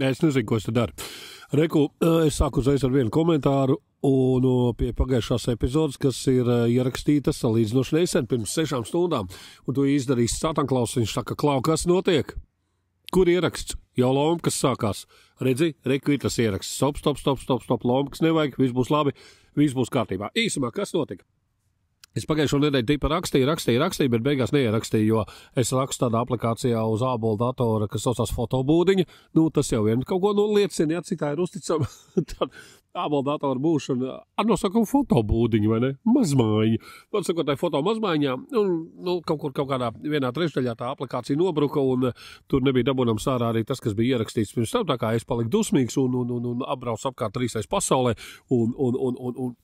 Es nezinu, ko es te daru. Reku, es sāku uzreiz ar vienu komentāru un pie pagājušās epizodes, kas ir ierakstītas salīdzinoši nesen, pirms 6 stundām. Un to izdarījis Satanklaus, viņš saka, Klau, kas notiek? Kur ieraksts? Jau Lomkas sākās. Redzi, reku ir tas ieraksts. Stop, Lomkas nevajag, viss būs labi, viss būs kārtībā. Īsumā, kas notika? Es pagājušo nedēļu tipa rakstīju, bet beigās neierakstīju, jo es rakstu tādā aplikācijā uz ābolu datora, kas saucās fotobūdiņa. Nu, tas jau vien kaut ko liecina, ja cik tā ir uzticama. Tad ābolu datora būšana ar nosaukumu fotobūdiņa, vai ne? Mazmaiņa. Man sakot, tā foto mazmaiņā, kaut kādā vienā trešdaļā tā aplikācija nobruka, un tur nebija dabūnams ārā arī tas, kas bija ierakstīts pirms tam, tā kā es paliku dusmīgs un apbrauc apkārt trīsreiz pasaulē, un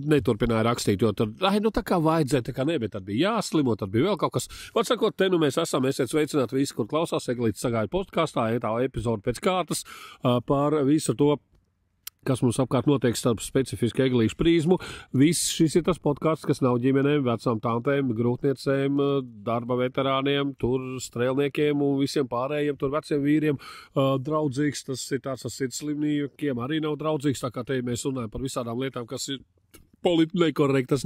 neturpināja rakstīt, jo tur, tā kā vajadzēja, tā kā ne, bet tad bija jāslimo, tad bija vēl kaut kas. Var sakot, te nu mēs esam, esiet sveicināti visi, kur klausās, Eglītis sagāja podkāstā, tā epizode pēc kārtas par visu to, kas mums apkārt notiek starp specifiski eglīšu prizmu. Viss šis ir tas podkāsts, kas nav ģimenēm, vecām tantēm, grūtniecēm, darba veterāniem, tur strēlniekiem un visiem pārējiem, tur veciem vīriem draudzīgs. Tas ir tāds ar sirdslimniekiem arī nav draudzīgs, tā kā te mēs runājam par visādām lietām, kas ir nekorektas,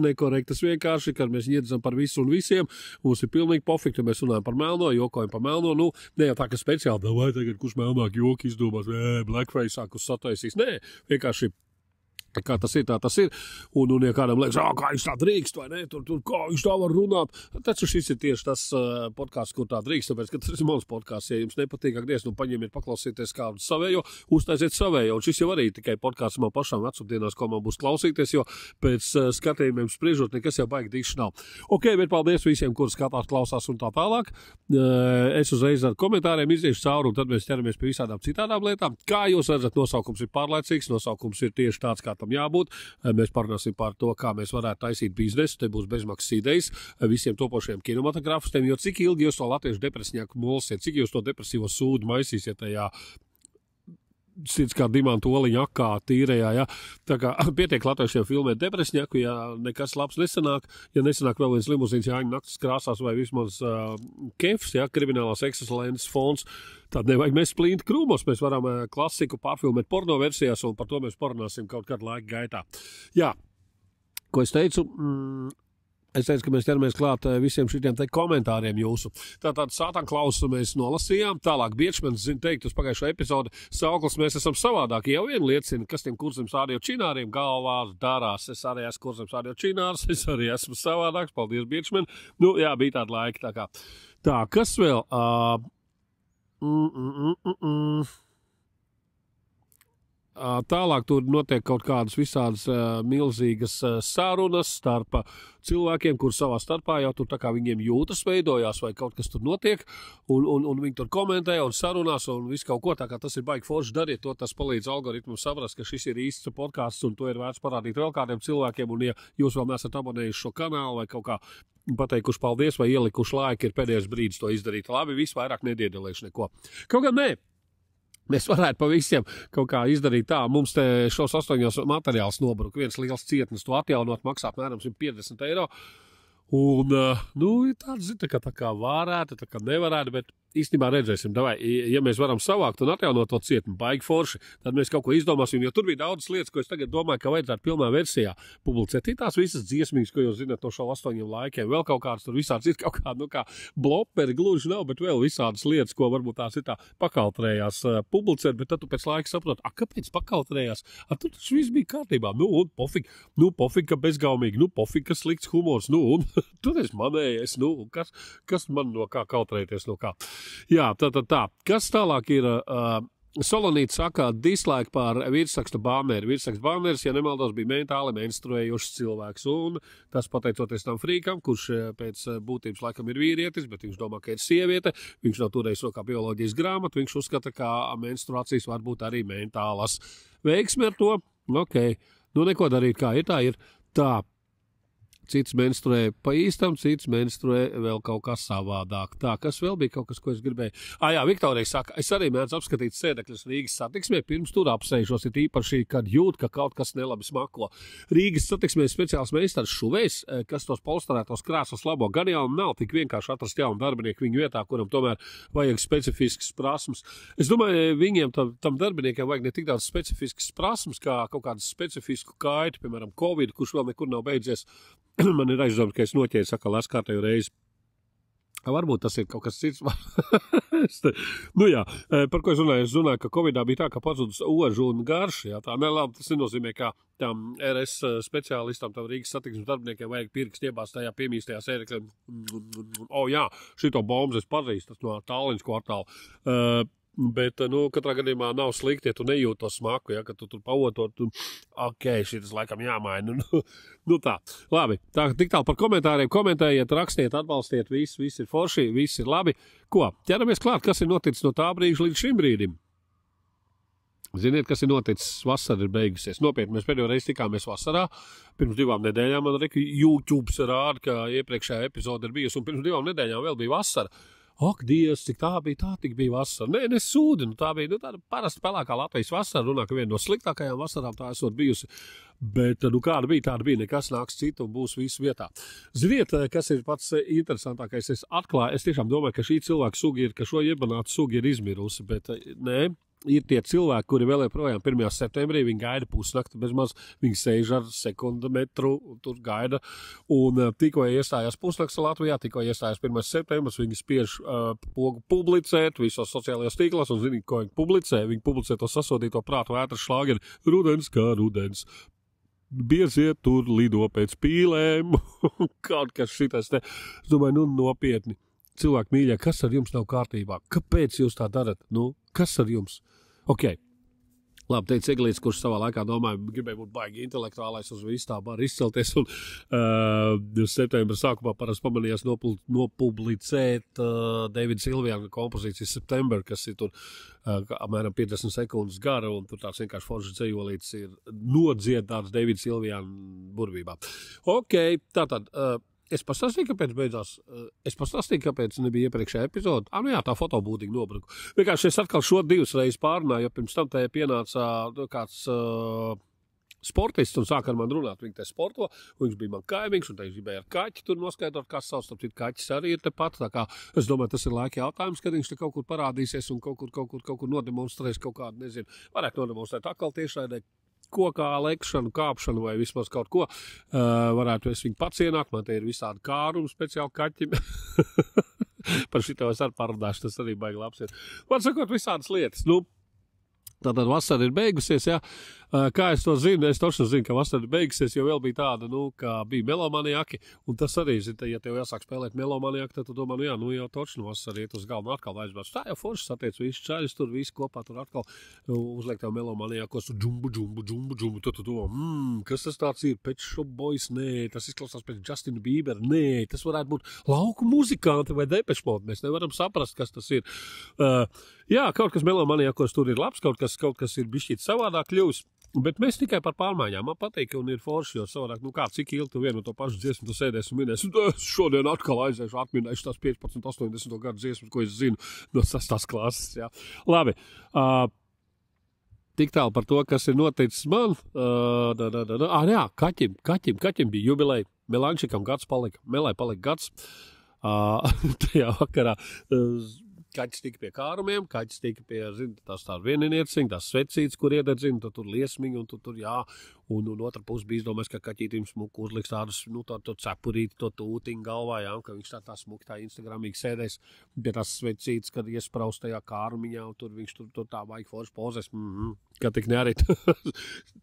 vienkārši, kad mēs iedzam par visu un visiem, mums ir pilnīgi pofīgi, mēs runājam par melno, jokojam par melno, ne jau tā, ka speciāli, vai tagad, kurš melnāk joki izdomās, blackface sākus sataisīs, nē, vienkārši kā tas ir, tā tas ir, un ja kādam liekas, kā viņš tā drīkst, vai ne, tur, kā viņš tā var runāt, taču šis ir tieši tas podkāsts, kur tā drīkst, tāpēc, ka tas ir mans podkāsts, ja jums nepatīk, paņemiet, paklausieties kādu savējo, uztaisiet savējo, un šis jau arī tikai podkāsts man pašām vecumdienās, ko man būs klausīties, jo pēc skatījumiem spriežot, nekas jau baigi dīši nav. Ok, bet paldies visiem, kur skatās, klausās un tā tālāk. Es uzreiz ar komentāriem iziešu cauri, un tad mēs ķeramies pie visādām citādām lietām. Kā jūs redzat, nosaukums ir pārlaicīgs, nosaukums ir tieši tāds, kā tam jābūt. Mēs parunāsim par to, kā mēs varētu taisīt biznesu. Te būs bezmaksas idejas visiem topošiem kinematogrāfistiem, jo cik ilgi jūs to latviešu depresņāku mulsiet, cik jūs to depresīvo sūdu maisīsiet tajā sirds kā dimanta oliņa akā tīrajā, ja. Tā kā pietiek latviešiem filmēt depresņaku, ja nekas labs nesanāk, ja nesanāk vēl viens limuzīns Jāņa naktas krāsās vai vismaz kefs, ja, kriminālās ekscelences fonds, tad nevajag mēs plīnt krūmos, mēs varam klasiku pārfilmēt porno versijās, un par to mēs parunāsim kaut kādu laiku gaitā. Jā, ko es teicu? Es teicu, ka mēs ķeramies klāt visiem šitiem te komentāriem jūsu. Tātad Satanklausu mēs nolasījām, tālāk Biečmens zina teikt uz pagājušo epizodi, sauklis mēs esam savādāki, jau vien liecina, kas tiem kurzems ādio čināriem galvās darās. Es arī esmu kurzems ādio činārs, es arī esmu savādāks, paldies Biečmen. Nu, jā, bija tāda laika, tā kā. Tā, kas vēl? Tālāk tur notiek kaut kādas visādas milzīgas sarunas starp cilvēkiem, kur savā starpā jau tur tā kā viņiem jūtas veidojās vai kaut kas tur notiek, un viņi tur komentē un sarunās un visu kaut ko, tā kā tas ir baigi forši dariet, to tas palīdz algoritmam saprast, ka šis ir īsts podcasts un to ir vērts parādīt vēl kādiem cilvēkiem, un ja jūs vēl neesat abonējuši šo kanālu vai kaut kā pateikuši paldies vai ielikuši laiku, ir pēdējais brīdis to izdarīt. Labi, viss vairāk nediedelēšu neko. Kaut gan nē. Mēs varētu pa visiem kaut kā izdarīt tā. Mums te šos 8 materiāls nobruka. Viens liels cietnes to atjaunot maksā apmēram 150 eiro. Un, tāds ir tā kā varētu, tā kā nevarētu, bet īstenībā redzēsim, davai, ja mēs varam savākt un atjaunot to cietni, baigi forši, tad mēs kaut ko izdomāsim, jo tur bija daudzas lietas, ko es tagad domāju, ka vajadzētu pilnā versijā publicēt. Ir tās visas dziesmīgas, ko jūs zināt no šo 8 laikiem, vēl kaut kādas tur visāds ir kaut kāda, kā bloperi gluži nav, bet vēl visādas lietas, ko varbūt tās ir tā pakautrējās publicēt, bet tad tu pēc laika saproti, kāpēc pakautrējās? Tur taču viss bija kārtībā, un pofīgi, ka bezgaumīgi, pofīgi, ka slikts humors, un tur es manējies, kas man no kā kautrēties, no kā. Jā, tā. Kas tālāk ir? Solonīts saka dislike par virsrakstu Bāmeri. Virsraksts Bāmeris, ja nemaldos, bija mentāli menstruējošs cilvēks, un tas pateicoties tam frīkam, kurš pēc būtības laikam ir vīrietis, bet viņš domā, ka ir sieviete, viņš nav turējis rokā bioloģijas grāmatu, viņš uzskata, ka menstruācijas var būt arī mentālas. Veiksmi ar to? Ok, neko darīt, kā ir, tā ir. Tā. Cits menstruē pa īstam, cits menstruē vēl kaut kā savādāk. Tā, kas vēl bija kaut kas, ko es gribēju? Jā, Viktorija saka, es arī mēdzu apskatīt sēdekļus Rīgas satiksmē, pirms tur apsēžos, ir īpaši, kad jūt, ka kaut kas nelabi smako. Rīgas satiksmē speciāls meistars Šuvejs, kas tos polsterētos krāsas labo, gan jau nav tik vienkārši atrast jaunu darbinieku viņu vietā, kuram tomēr vajag specifiskas prasmes. Es domāju, viņiem tam darbiniekiem vajag ne tik daudz specifiskas prasmes, kā kaut kādu specifisku kaitu, piemēram, Covid, kurš vēl nekur nav beidzies. Man ir aizdoms, ka es noķēru sakal kārtēju reizi. Varbūt tas ir kaut kas cits. Nu jā, par ko es runāju? Es runāju, ka Covidā bija tā, ka pazudus ožu un garši. Jā, tā nelabi, tas nenozīmē, ka tam RS speciālistam, tam Rīgas satiksmes darbiniekiem vajag pirkst iebāzt tajā piemīstajā sēdeklē. Jā, šito bombas es pazīstu, tas no Tallinas kvartāla. Bet, katrā gadījumā nav slikti, ja tu nejūti to smaku, ja, ka tu tur pavotot, šitas laikam jāmaina. Tā, labi, tā, tik tālu par komentāriem, komentējiet, rakstiet, atbalstiet, viss ir forši, viss ir labi. Ko, ķeramies klāt, kas ir noticis no tā brīža līdz šim brīdim? Ziniet, kas ir noticis, vasara ir beigusies. Nopietni, mēs pēdējo reizi tikāmies vasarā, pirms 2 nedēļām, man arī YouTube rāda, ka iepriekšējā epizode ir bijusi, un pirms 2 nedēļām vēl bija vasara. Ak, Dievs, cik tā tik bija vasara. Nē, nesūdi, tā bija tāda parasta pelēkā Latvijas vasara, runā, ka viena no sliktākajām vasarām tā esot bijusi. Bet, kāda bija, nekas nāks citu un būs visu vietā. Ziniet, kas ir pats interesantākais, es tiešām domāju, ka šī cilvēka suga ir, ka šo iebanātu suga ir izmirusi, bet nē. Ir tie cilvēki, kuri vēl joprojām 1. septembrī, viņi gaida pusnakti bezmaz, viņi sēž ar sekundometru un tur gaida. Un tikko iestājās pusnakts Latvijā, tikko iestājās 1. septembris, viņi spiež pogu publicēt visos sociālajos tīklos, un zini, ko viņi publicē? Viņi publicē to sasodīto prātu vētras šlāgeri, rudens kā rudens. Bieziet tur lido pēc pīlēm, kaut kas šitas te. Es domāju, nopietni. Cilvēki mīļā, kas ar jums nav kārtībā? Kāpēc jūs tā darat? Kas ar jums? Ok. Labi, teica Eglīts, kurš savā laikā domāja, gribēja būt baigi intelektuālais, uz visu tā var izcelties. Un septembra sākumā parasti pamanījās nopublicēt Davida Silviāna kompozīcijas September, kas ir tur apmēram 50 sekundes gara, un tur tāds vienkārši foršs dzejolīts ir nodziedāts Davida Silviāna burvībā. Ok, tātad... Es pastāstīju, kāpēc beidzās. Es pastāstīju, kāpēc nebija iepriekšējā epizode. Tā fotobūdīgi nobruka. Vienkārši es atkal šo 2 reizes pārunāju, jo pirms tam te pienāca kāds sportists un sāka ar mani runāt. Viņi te sporto, un viņš bija man kaimiņš, un te gribēja ar kaķi tur noskaidrot, kas savs, tāpēc kaķis arī ir tepat. Tā kā es domāju, tas ir laika jautājums, kad viņš te kaut kur parādīsies un kaut kur nodemonstrēs kaut kādu, nezinu, varētu nodemonstrēt atkal tiešraidē. Kokā lekšanu, kāpšanu vai vismaz kaut ko. Varētu es viņu pats ienākt, man te ir visādi kārumi speciāli kaķim. Par šito es arī parunāšu, tas arī baigi labs ir. Man sakot, visādas lietas. Tātad vasara ir beigusies, jā. Kā es to zinu? Es toši zinu, ka vasara ir beigusies, jo vēl bija tāda, kā bija melomaniaki, un tas arī, ja tev jāsāk spēlēt melomaniaki, tad tu domā, jau toši vasara iet uz galvu, atkal aizbrauc. Tā jau forši satiec visu čaļus, tur visu kopā, tur atkal uzliek tev melomaniakos, džumbu, tad tu domā, kas tas tāds ir? Pēc Shop Boys? Nē, tas izklausās pēc Justina Bieber? Nē, tas varētu būt lauku muzikanti vai Depeche Mode, mēs nevaram saprast, kas tas ir. Jā, kaut kas melomaniakos tur ir labs, kaut kas ir bišķīt savādāk kļūs. Bet mēs tikai par pārmaiņām. Man patīk, un ir forši, jo savādāk, cik ilgi tu vienu to pašu dziesmu tu sēdēsi un minēsi. Es šodien atkal aizēšu, atminēšu tās 15, 80 gadu dziesmas, ko es zinu no 6. klases. Jā. Labi. Tik tālu par to, kas ir noticis man. Jā, kaķim bija jubileja. Melančikam gads palika. Melai palika gads. Tajā vakarā... Kaķis tika pie kārumiem, kaķis tika pie, tās vieninieciņi, tās svecītes, kur iededzina, tur liesmiņi, un tur jā, un otra puse bija izdomājis, ka kaķītim smuku uzliks tādus, to cepurīti, to tūtiņu galvā, jā, un ka viņš tā smuki tā instagramīgi sēdēs pie tās svecītes, kad iespraust tajā kārumiņā, un tur viņš tur tā vajag forši pozēs, ka tik nearit.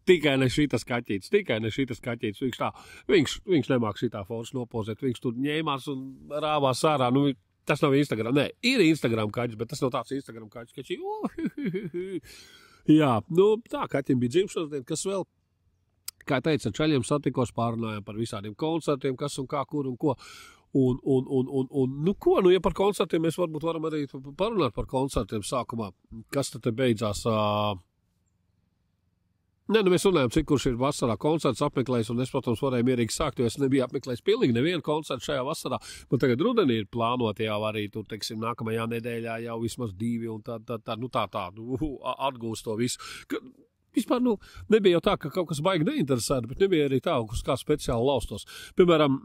Tikai ne šitas kaķītis, viņš nemāk šitā forši nopozēt, viņš tur ņēmās un rāvās ārā, tas nav Instagram. Nē, ir Instagram kaķis, bet tas nav tāds Instagram kaķis, Jā, tā kaķim bija dzimšanas diena, kas vēl, kā teica, ar čaļiem satikos, pārunājām par visādiem koncertiem, kas un kā, kur un ko. Ja par koncertiem mēs varbūt varam arī parunāt par koncertiem sākumā, kas tad te beidzās Nē, nu mēs runājam, cik kurš ir vasarā koncerts apmeklējis, un es, protams, varēju mierīgi sākt, jo es nebiju apmeklējis pilnīgi nevienu koncertu šajā vasarā. Man tagad rudenī ir plānoti jau arī, tur, teiksim, nākamajā nedēļā jau vismaz 2, un tā, atgūst to visu. Vispār, nebija jau tā, ka kaut kas baigi neinteresēta, bet nebija arī tā, kas kā speciāli laustos. Piemēram,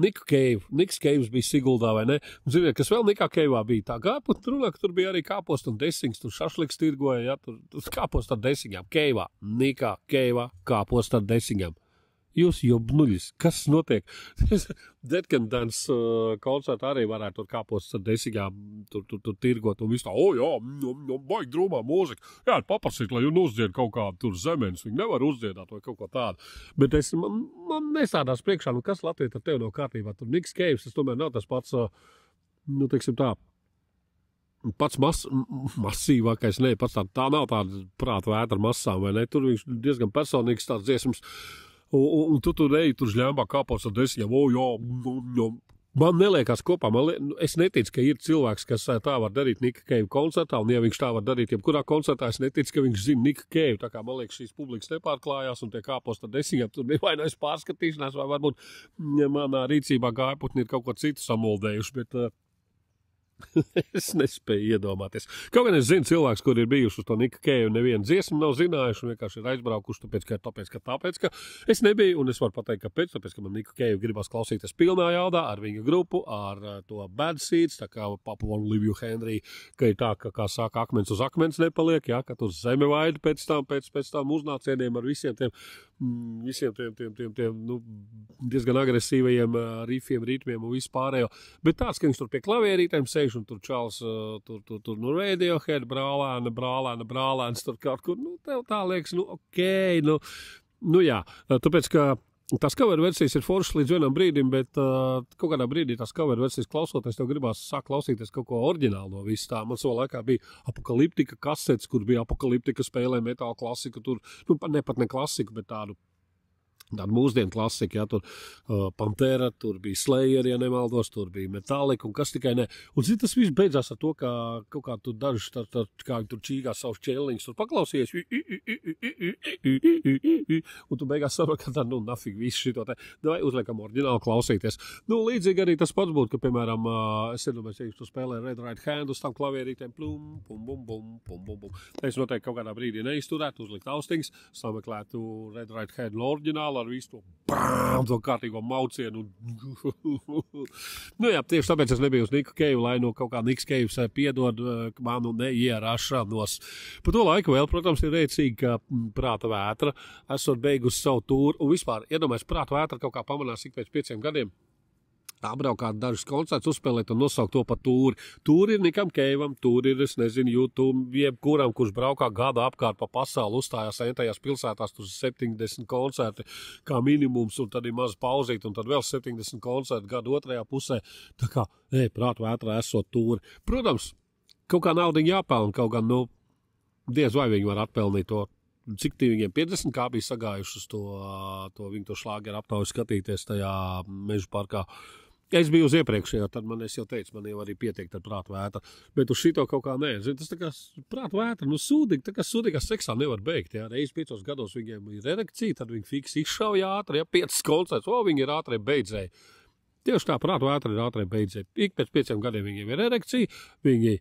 Niks Keivs bija Siguldā, vai ne? Un ziniet, kas vēl Nikā Keivā bija? Tā kāpot runā, ka tur bija arī kāpost un desings, tur šašliks tirgoja, ja, tur kāpost ar desingām. Keivā, Nikā Keivā, kāpost ar desingām. Jūs jobnuļis, kas notiek? Detkendans koncertā arī varētu tur kāpost ar desingām, tur tirgot un visu tā, baigi drūmā mūzika. Jā, paprasīt, lai jūs uzdzied kaut kādu tur zemenes, viņi nevar uzdziedāt vai kaut ko tādu. Bet man nesādās priekšā, kas Latvija ar tevi nav kārtībā. Tur Niks Keivs, tas tomēr nav tas pats, teiksim tā, pats masīvākais, pats tā nav tāda prāta vētra masām, vai ne? Tur viņš diezgan personīgs tāds dziesmas. Un tu tur eji, tur žļāmbā kāpos ar desingām, Man neliekās kopā, es neticu, ka ir cilvēks, kas tā var darīt Nika Keiva koncertā, un ja viņš tā var darīt jebkurā koncertā, es neticu, ka viņš zina Nika Keivu, tā kā man liekas šīs publikas nepārklājās, un tie kāpos ar desingām, tur bija vai no es pārskatīšanās, vai varbūt manā rīcībā gājputni ir kaut ko citu samuldējuši, bet es nespēju iedomāties. Kaut gan es zinu cilvēks, kur ir bijuši uz to Nika Keivu, nevienu dziesmu nav zinājuši, un vienkārši ir aizbraukuši, tāpēc, ka es nebiju, un es varu pateikt, kāpēc, tāpēc, ka man Nika Keivu gribas klausīties pilnā jaudā ar viņu grupu, ar to Bad Seeds, tā kā Papa Won't Leave You Henry, ka ir tā, ka, kā saka, akmens uz akmens nepaliek, jā, ka tur zeme vaida pēc tam uznācieniem ar visiem tiem diezgan agresīvajiem rifiem, ritmiem un vispārējo, bet tāds, ka viņš tur pie klavierītēm un tur čals, tur Radiohead, brālēns, tur kaut kur, tev tā liekas, jā, tāpēc, ka tās cover versijas ir foršas līdz vienam brīdim, bet kaut kādā brīdī tās cover versijas klausoties, tev gribās sākt klausīties kaut ko oriģinālu no visu tā. Man savā laikā bija apokaliptika kasetes, kur bija apokaliptika spēlē metāla klasiku, tur, ne klasiku, bet tādu mūsdienu klasika, jā, tur Pantera, tur bija Slayer, ja nemaldos, tur bija Metallica un kas tikai ne. Un tas viss beidzās ar to, ka kaut kā tur dažus, kā viņi tur čīgās savus čēliņus, tur paklausījies, un tu beigās saprot, ka tā, nafig visu šito te, vai uzliekam oriģinālu klausīties. Līdzīgi arī tas pats būtu, ka, piemēram, es iedomājos, ja tu spēlē Red Right Hand uz tām klavierītēm, plum, pum, bum, bum, pum, bum, bum. Es noteikti kaut kādā brīdī neizturētu, uzlikt austiņas, sameklētu Red Right Hand no oriģinālu, ar visu to bām, to kārtīgo maucienu. Jā, tieši tāpēc es nebiju uz Niku Keivu, lai kaut kā Niks Keivs piedod manu neierāšanos. Pa to laiku vēl, protams, ir rēcīgi, ka Prāta vētra esot beigusi savu tūru, un vispār, iedomājies, Prāta vētra kaut kā pamanās ik pēc 5 gadiem. Apbraukāt dažus koncertus, uzspēlēt un nosaukt to par tūri. Tūri ir Nikam Keivam, tūri ir, es nezinu, YouTube, jebkuram, kurš braukā gadu apkārt pa pasauli, uzstājās entajās pilsētās, tur 70 koncerti kā minimums, un tad ir maz pauzīt, un tad vēl 70 koncerti gadu otrajā pusē. Tā kā, Prāta vētrā esot tūri. Protams, kaut kā naudiņa jāpelna, kaut gan, diez vai viņi var atpelnīt to. Cik viņiem 50 kā bija sagājuši uz to viņu to šlāgeru aptauju skatīties tajā Mežu parkā. Es biju uz iepriekšējā, tad es jau teicu, man jau arī pietiek ar Prāta vētra, bet uz šito kaut kā nē. Zin, tas tā kā Prāta vētra, sūdīgi, tā kā sūdīgā seksā nevar beigt, jā. Reiz 5 gados viņiem ir erekcija, tad viņi fiks izšauja ātri, 5 koncerts, viņi ir ātrie beidzēji. Tieši tā, Prāta vētra ir ātrie beidzēji. Ik pēc 5 gadiem viņiem ir erekcija, viņi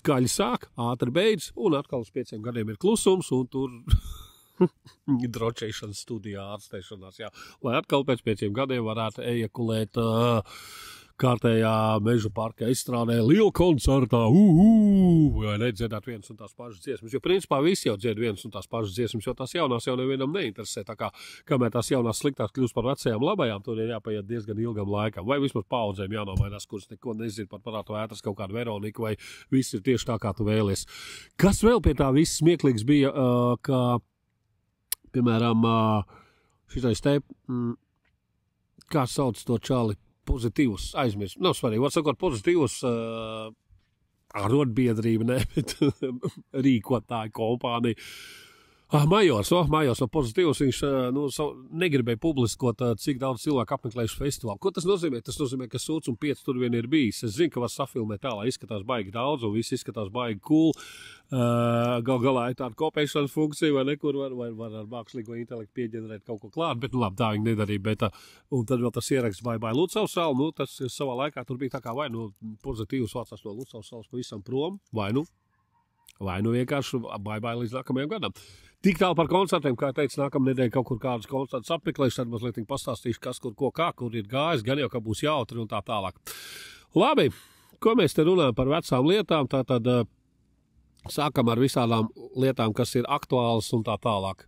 skaļi sāk, ātri beidz, un atkal uz 5 gadiem ir klusums, un tur drošēšanas studijā ārstēšanās, jā. Lai atkal pēc 5 gadiem varētu ejakulēt kārtējā Meža parka izstrādē lielu koncertā, vai nedziedāt vienas un tās pašas dziesmas, jo principā visi jau dzied vienas un tās pašas dziesmas, jo tās jaunās jau nevienam neinteresē, tā kā, kamēr tās jaunās sliktās kļūst par vecajām labajām, tur ir jāpaiet diezgan ilgam laikam, vai vismaz paudzēm jānomainās, kuras neko nezina par Prāta vētras kaut kādu Veroniku, vai viss ir tieši tā, kā tu vēlies. Kas vēl pie tā viss smieklīgs bija, ka, piemēram, šitais te, kā sauc to čali, pozitīvs, aizmirst, nav svarīgi, var sakot pozitīvs arotbiedrība, ne, bet rīkotāja kompānija Majors no pozitīvs, viņš negribēja publiskot, cik daudz cilvēku apmeklējuši festivālu. Ko tas nozīmē? Tas nozīmē, ka sūds un 5 tur vien ir bijis. Es zinu, ka var safilmēt tā, lai izskatās baigi daudz, un viss izskatās baigi cool. Galā ir tāda kopēšanas funkcija, vai nekur var ar mākslīgo intelektu pieģenerēt kaut ko klāt, bet, labi, tā viņi nedarīja, bet, un tad vēl tas ieraksts vai Lucavas salu, tas savā laikā tur bija tā kā vai pozitīvs vācās no Lucavas salas pavisam prom, vai vienkārši bye līdz nākamajam gadam. Tik tālu par koncertiem, kā teicu, nākamā nedēļa kaut kur kādus koncertus apmeklēšu, tad mazliet pastāstīšu, kas kur ko kā, kur ir gājis, gan jau, ka būs jautri un tā tālāk. Labi, ko mēs te runājam par vecām lietām, tātad sākam ar visādām lietām, kas ir aktuālas un tā tālāk.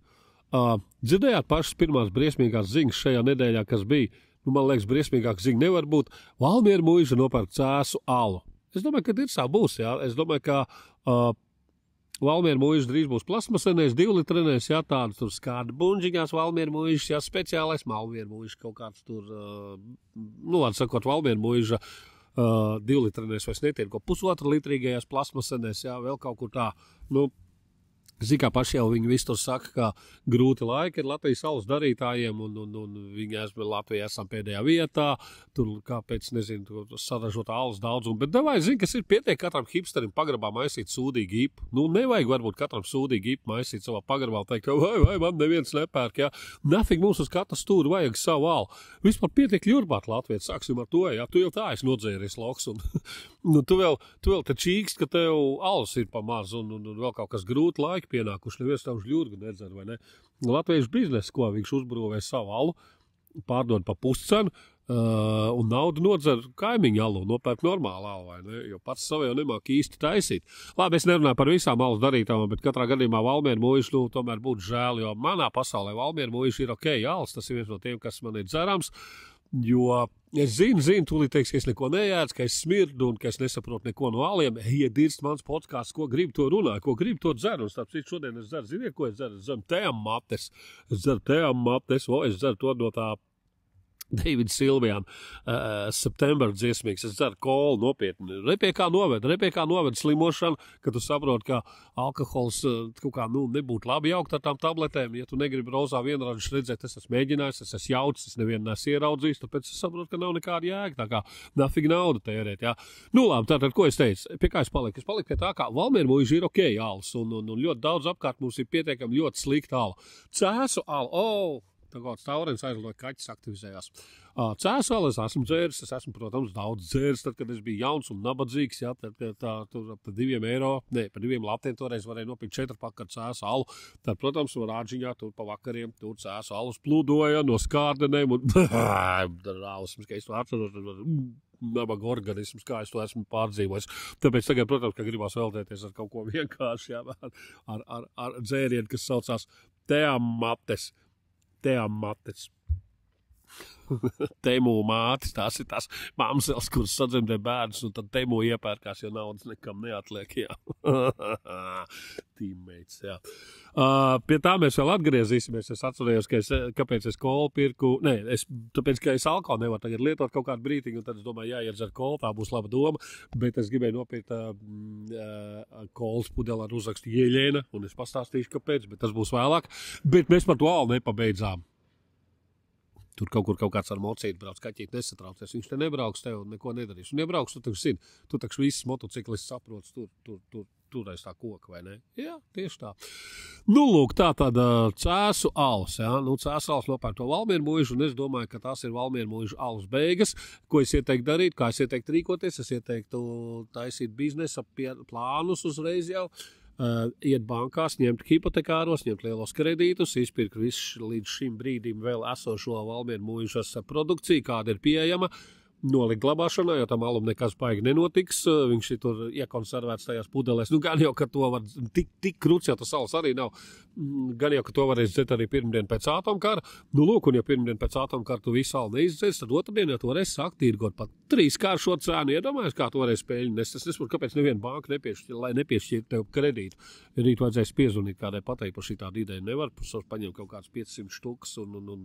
Dzirdējāt pašas pirmās briesmīgās ziņas šajā nedēļā, kas bija, man liekas, briesmīgāka ziņa nevar būt, Valmiera muiža nopērk Cēsu alu. Es domāju, ka ir būs, jā. Es domāju, ka Valmiera muiža drīz būs plasmasenēs, 2 litrenēs, jā, tādas tur skārda buņģiņās Valmiera muižas, jā, speciālais Valmiera muiža kaut kāds tur, atsakot, Valmiera muiža 2 litrenēs vairs netirgo, 1,5 litrīgajās plasmasenēs, jā, vēl kaut kur tā, Zini, kā paši jau viņi visu tur saka, ka grūti laiki ir Latvijas salas darītājiem, un viņi Latvijā esam pēdējā vietā, tur kāpēc, nezinu, saražot alus daudzumu, bet davai, zini, kas ir pietiek katram hipsterim pagrabā maisīt sūdīgu ipu. Nevajag varbūt katram sūdīgu ipu maisīt savā pagrabā, teikt, ka vai man neviens nepērk, jā. Nafig mums uz katru stūri vajag savu alu. Vispār pietiek ļurbāt Latvijas, sāksim ar to, jā, tu jau tā esi nodzēries loks, un tu vēl te čīkst, ka tev alus ir pa maz, un vēl kaut kas grūti laiki pienākuši, neviens tam žļurgu nedzer, vai ne? Latviešu biznesa, ko viņš uzbrūvē savu alu, pārdod pa puscenu, un naudu nodzer kaimiņu alu, nopērk normālu alu, vai ne? Jo pats savu jau nemāk īsti taisīt. Labi, es nerunāju par visām alus darītām, bet katrā gadījumā Valmiera muiža, tomēr būtu žēl, jo manā pasaulē Valmiera muiža ir ok alas, tas ir viens no tiem, kas man ir dzerams, jo es zinu, tūlīt teiks, ka es neko neēdzu, ka es smirdu un ka es nesaprotu neko no aliem. Iedirst mans podkāsts, ko gribu to runāju, ko gribu to dzeru. Un starp citu šodien es dzeru, ziniet, ko es dzeru? Es dzeru teamates. Es dzeru to no tā Davida Silvijāna septembra dziesmīgs. Es dzeru kolu nopietni. Re pie kā noved slimošanu, ka tu saproti, ka alkohols kaut kā, nebūtu labi jaukt ar tām tabletēm. Ja tu negribi rozā vienradžus redzēt, es esmu mēģinājis, es esmu jaucis, es nevienu nesu ieraudzījis, tāpēc es saprotu, ka nav nekāda jēga, tā kā nafig naudu tērēt, jā. Labi, tātad, ko es teicu? Pie kā es paliku? Es paliku pie tā, kā Valmiera muiža ir ok alas, un ļoti daudz apkārt mums ir pietiekami ļoti slikta ala. Cēsu alu, tā kā Taurens aizloja kaķis aktivizējās. Cēsu alu es esmu dzēris, es esmu, protams, daudz dzēris, tad, kad es biju jauns un nabadzīgs, jā, tad tur par 2 eiro, par 2 latiem toreiz varēja nopirkt 4 paka cēsu alu. Tad, protams, Rāģiņā tur pa vakariem tur cēsu alus plūdoja no skārdenēm un rausmas, ka es to atceros, nabaga organisms, kā es to esmu pārdzīvojis. Tāpēc tagad, protams, ka gribās veltēties ar kaut ko vienkārši, jā, ar dzērienu, kas saucās teamates. Temu mātes, tās ir tās mamseles, kuras sadzemdē bērnus, un tad temu iepērkās, jo naudas nekam neatliek, jā. Teammates, jā. Pie tā mēs vēl atgriezīsimies. Es atcerējos, kāpēc es kolu pirku. Tāpēc, ka es alkoholu nevaru tagad lietot kaut kādu brītiņu, un tad es domāju, jāiedzer kolu, tā būs laba doma, bet es gribēju nopirkt kolas pudeli ar uzrakstu Jeļena, un es pastāstīšu, kāpēc, bet tas būs vēlāk. Bet mēs par to alu nepabeidzām. Tur kaut kāds ar mocīti brauc, kaķīt nesatraucies. Viņš te nebrauks, tev neko nedarīs. Un iebrauks, tu taču viss motociklists saprots tur aiz tā koka, vai ne? Jā, tieši tā. Lūk, tā tāda Cēsu alus, jā. Cēsu alus nopērk to Valmiera muižu, un es domāju, ka tās ir Valmiera muižu alus beigas. Ko es ieteiktu darīt, kā es ieteiktu rīkoties, es ieteiktu taisīt biznesa plānus uzreiz jau. Iet bankās, ņemt hipotekāros, ņemt lielos kredītus, izpirkt visu līdz šim brīdim vēl esošo Valmiera muižas produkciju, kāda ir pieejama, nolikt glabāšanā, jo tam alum nekas baigi nenotiks, viņš ir tur iekonservēts tajās pudelēs. Gan jau, ka to var, tik krūts jau tas alus arī nav, gan jau, ka to varēs dzert arī pirmdien pēc atomkara. Lūk, un ja pirmdien pēc atomkara tu visu alu neizdzers, tad otrdien jau to varēs sākt tirgot pat 3-kāršo cēnu. Iedomājies, kā to varēs peļņu nest. Es nesaprotu, kāpēc neviena banka nepiešķir tev kredītu. Rīt vajadzēs piezvanīt kādai pateikt par šī tādu ideju. Nevar paņemt kaut kāds 500 štukas un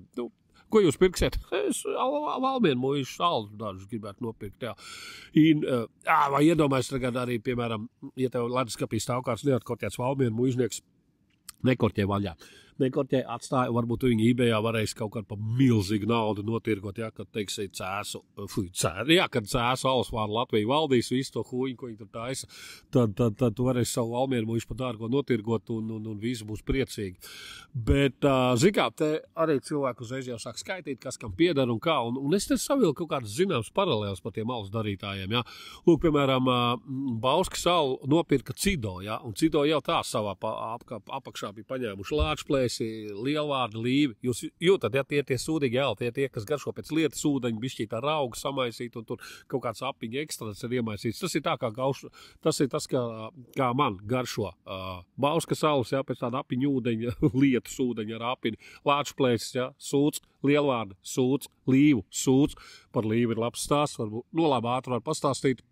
ko jūs pirksiet? Es Valmiera muižu alu dažus gribētu nopirkt, jā. Vai iedomājies tagad arī, piemēram, ja tev leduskapī stāv kāds neatkortēts Valmiera muižnieks, Nekorķē vaļā. Nekorķē atstāja, varbūt viņi eBayā varēs kaut kādu par milzīgu naudu notirgot, ja, kad, teiksim, kad cēsu alus vārdu Latviju valdīs, visu to huņu, ko viņi tur taisa, tad tu varēsi savu Valmieru muišu par dārgo notirgot un visi būs priecīgi. Bet, zin kā, te arī cilvēku uzreiz jau sāk skaitīt, kas kam pieder un kā, un es te savilku kaut kādas zināmas paralēlas par tiem alus darītājiem, ja. Lūk, piemēram, Bauska salu nopirka Cido, ja, un Cido jau tā savā apakšā bija paņēmuši Lāčplēsi, Lielvārdu, Līvi. Jūs jūtat, ja tie sūdīgi ēli, tie, kas garšo pēc lietas ūdeņu, bišķīt ar augu samaisīt, un tur kaut kāds apiņa ekstrats ir iemaisīts. Tas ir tā kā tas ir tas, kā man garšo. Bauska salas, ja, pēc tāda apiņa ūdeņa, lietas ūdeņa ar apini, Lāčplēsis, ja, sūds, Lielvārdu, sūds, Līvu, sūds. Par Līvu ir labs stāsts, varbūt, labi ātri var pastāstīt.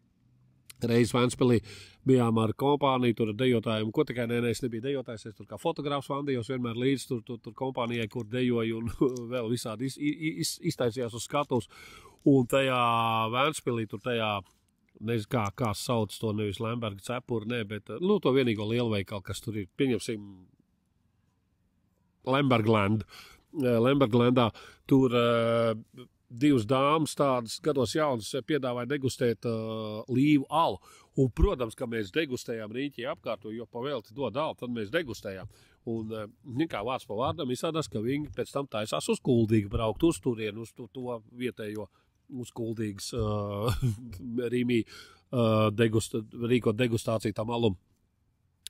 Reiz Ventspilī bijām ar kompāniju, tur ar dejotājiem, ko tikai es nebiju dejotājs, es tur kā fotogrāfs vandījos vienmēr līdz tur kompānijai, kur dejoju un vēl visādi iztaisījās uz skatus. Un tajā Ventspilī, tur tajā, nezinu kā sauc to, nevis Lemberga cepuri, ne, bet, to vienīgo lielveikalu, kas tur ir, pieņemsim, Lemberglandā, tur divas dāmas tādas gados jaunas piedāvāja degustēt līvu alu. Un, protams, ka mēs degustējām riņķī apkārt, jo pavēlti dod alu, tad mēs degustējām. Un, kā vārds pa vārdam, izsādās, ka viņi pēc tam taisās uz Kuldīgu braukt uz turienu, uz to vietējo, uz Kuldīgas Rīmī rīkot degustāciju tam alum.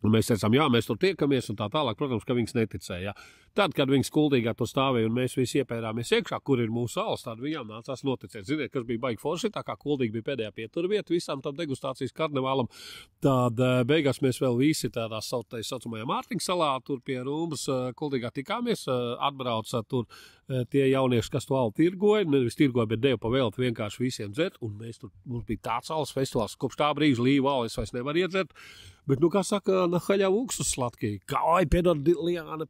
Un mēs teicām, jā, mēs tur tiekamies un tā tālāk, protams, ka viņas neticēja. Tad, kad viņas Kuldīgā tur stāvēja un mēs visi iepērāmies iekšā, kur ir mūsu alas, tad viņām nācās noticēt. Ziniet, kas bija baigi forši, tā kā Kuldīga bija pēdējā pieturvieta visam tam degustācijas karnevālam, tad beigās mēs vēl visi tādā saucamajā Mārtiņa salā, tur pie Rūmbas Kuldīgā tikāmies, atbrauca tur tie jaunieši, kas to alu tirgoja, nevis tirgoja, bet deva pavēlti vienkārši visiem dzert, un mums bija tāds alas festivāls, kopš tā brīža līvu alu es vairs nevaru iedzert. Bet, kā saka, nahaļavu uksus slatki. Kāj, piedod Liana,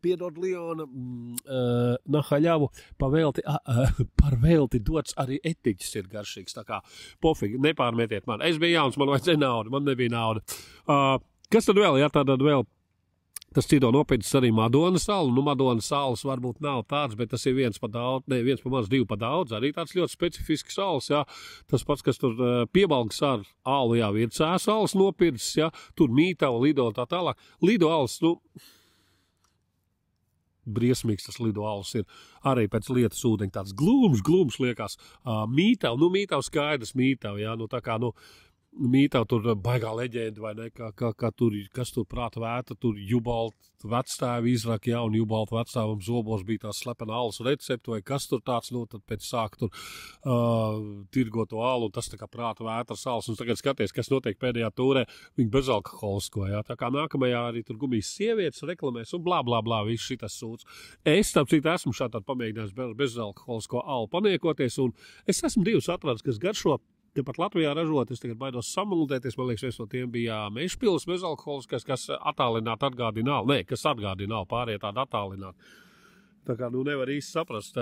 nahaļavu par velti dots arī etiķis ir garšīgs. Tā kā pofīgi, nepārmetiet man. Es biju jauns, man vajadzēja naudu, man nebija nauda. Kas tad vēl? Jā, tad vēl. Tas Cido nopircis arī Madonas salu. Madonas salas varbūt nav tāds, bet tas ir viens pa maz, divi pa daudz. Arī tāds ļoti specifisks salas, jā. Tas pats, kas tur Piebalgas ar alu, jā, ir cēs salas nopircis, jā. Tur Mītava, Lido tā tālāk. Lido alas, briesmīgs tas Lido alas ir. Arī pēc lietas ūdeņa tāds glūms liekas. Mītava skaidrs, Mītava, jā, tā kā, Mītā tur baigā leģenda, vai ne, kā tur, kas tur prāta vēta, tur Jubalta vecstāvi izraka, jā, un Jubalta vecstāvam zobos bija tās slepena alas recepti, vai kas tur tāds, tad pēc sāk tur tirgot to alu, un tas tā kā prāta vētras alas, un tagad skaties, kas notiek pēdējā tūrē, viņi bezalkoholisko, jā, tā kā nākamajā arī tur gumijas sievietes reklamēs, un blā, viss šitas sūds. Es, starp citu, esmu šādi pamēģinājis bezalkoholisko alu paniekoties, un es esmu divus atradis, kas garšo. Tepat Latvijā ražot, es tagad baidos samuldēties, man liekas, viens no tiem bija Mežpils bezalkoholiskais, kas attālināt atgādina alu. Nē, kas atgādina alu, pārējie tādi attālināt. Tā kā, nevar īsti saprast.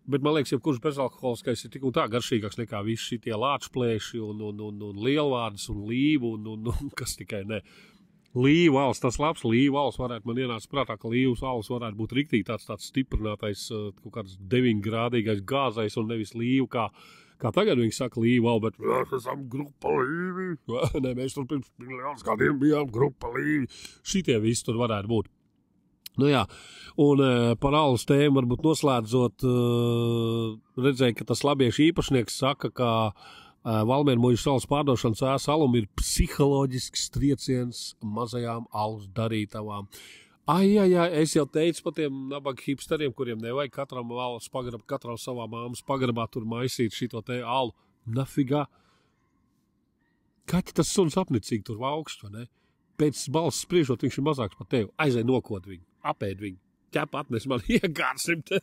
Bet man liekas, kurš bezalkoholiskais ir tik un tā garšīgāks nekā visi šitie Lāčplēši un Lielvārdas un Līvu un kas tikai ne. Līvu alas, tas labs Līvu alas varētu man ienāca prātā, ka Līvas alas varētu būt riktīgi tāds stiprinātais, kaut kāds 9-grādīgais gāzais un nevis Līvu kā tagad viņi saka Līvu alu, bet mēs esam grupa Līvi. Nē, mēs tur pirms miljonus gadiem bijām grupa Līvi. Šitie visi tur varētu būt. Jā, un par alus tēmu varbūt noslēdzot, redzēju, ka tas labiešu īpašnieks saka, ka Valmieru muižas salas pārdošanas ēs alum ir psiholoģisks trieciens mazajām alus darītavām. Es jau teicu par tiem nabaga hipsteriem, kuriem nevajag katram alus pagrabā, katram savā māmas pagrabā tur maisīt šito te alu. Nafigā. Kaķi tas suns apnicīgi tur augstu, vai ne? Pēc balss spriežot, viņš ir mazāks par tevi. Aizai nokot viņu, apēd viņu. Ķepa atnes man, iekārsim te.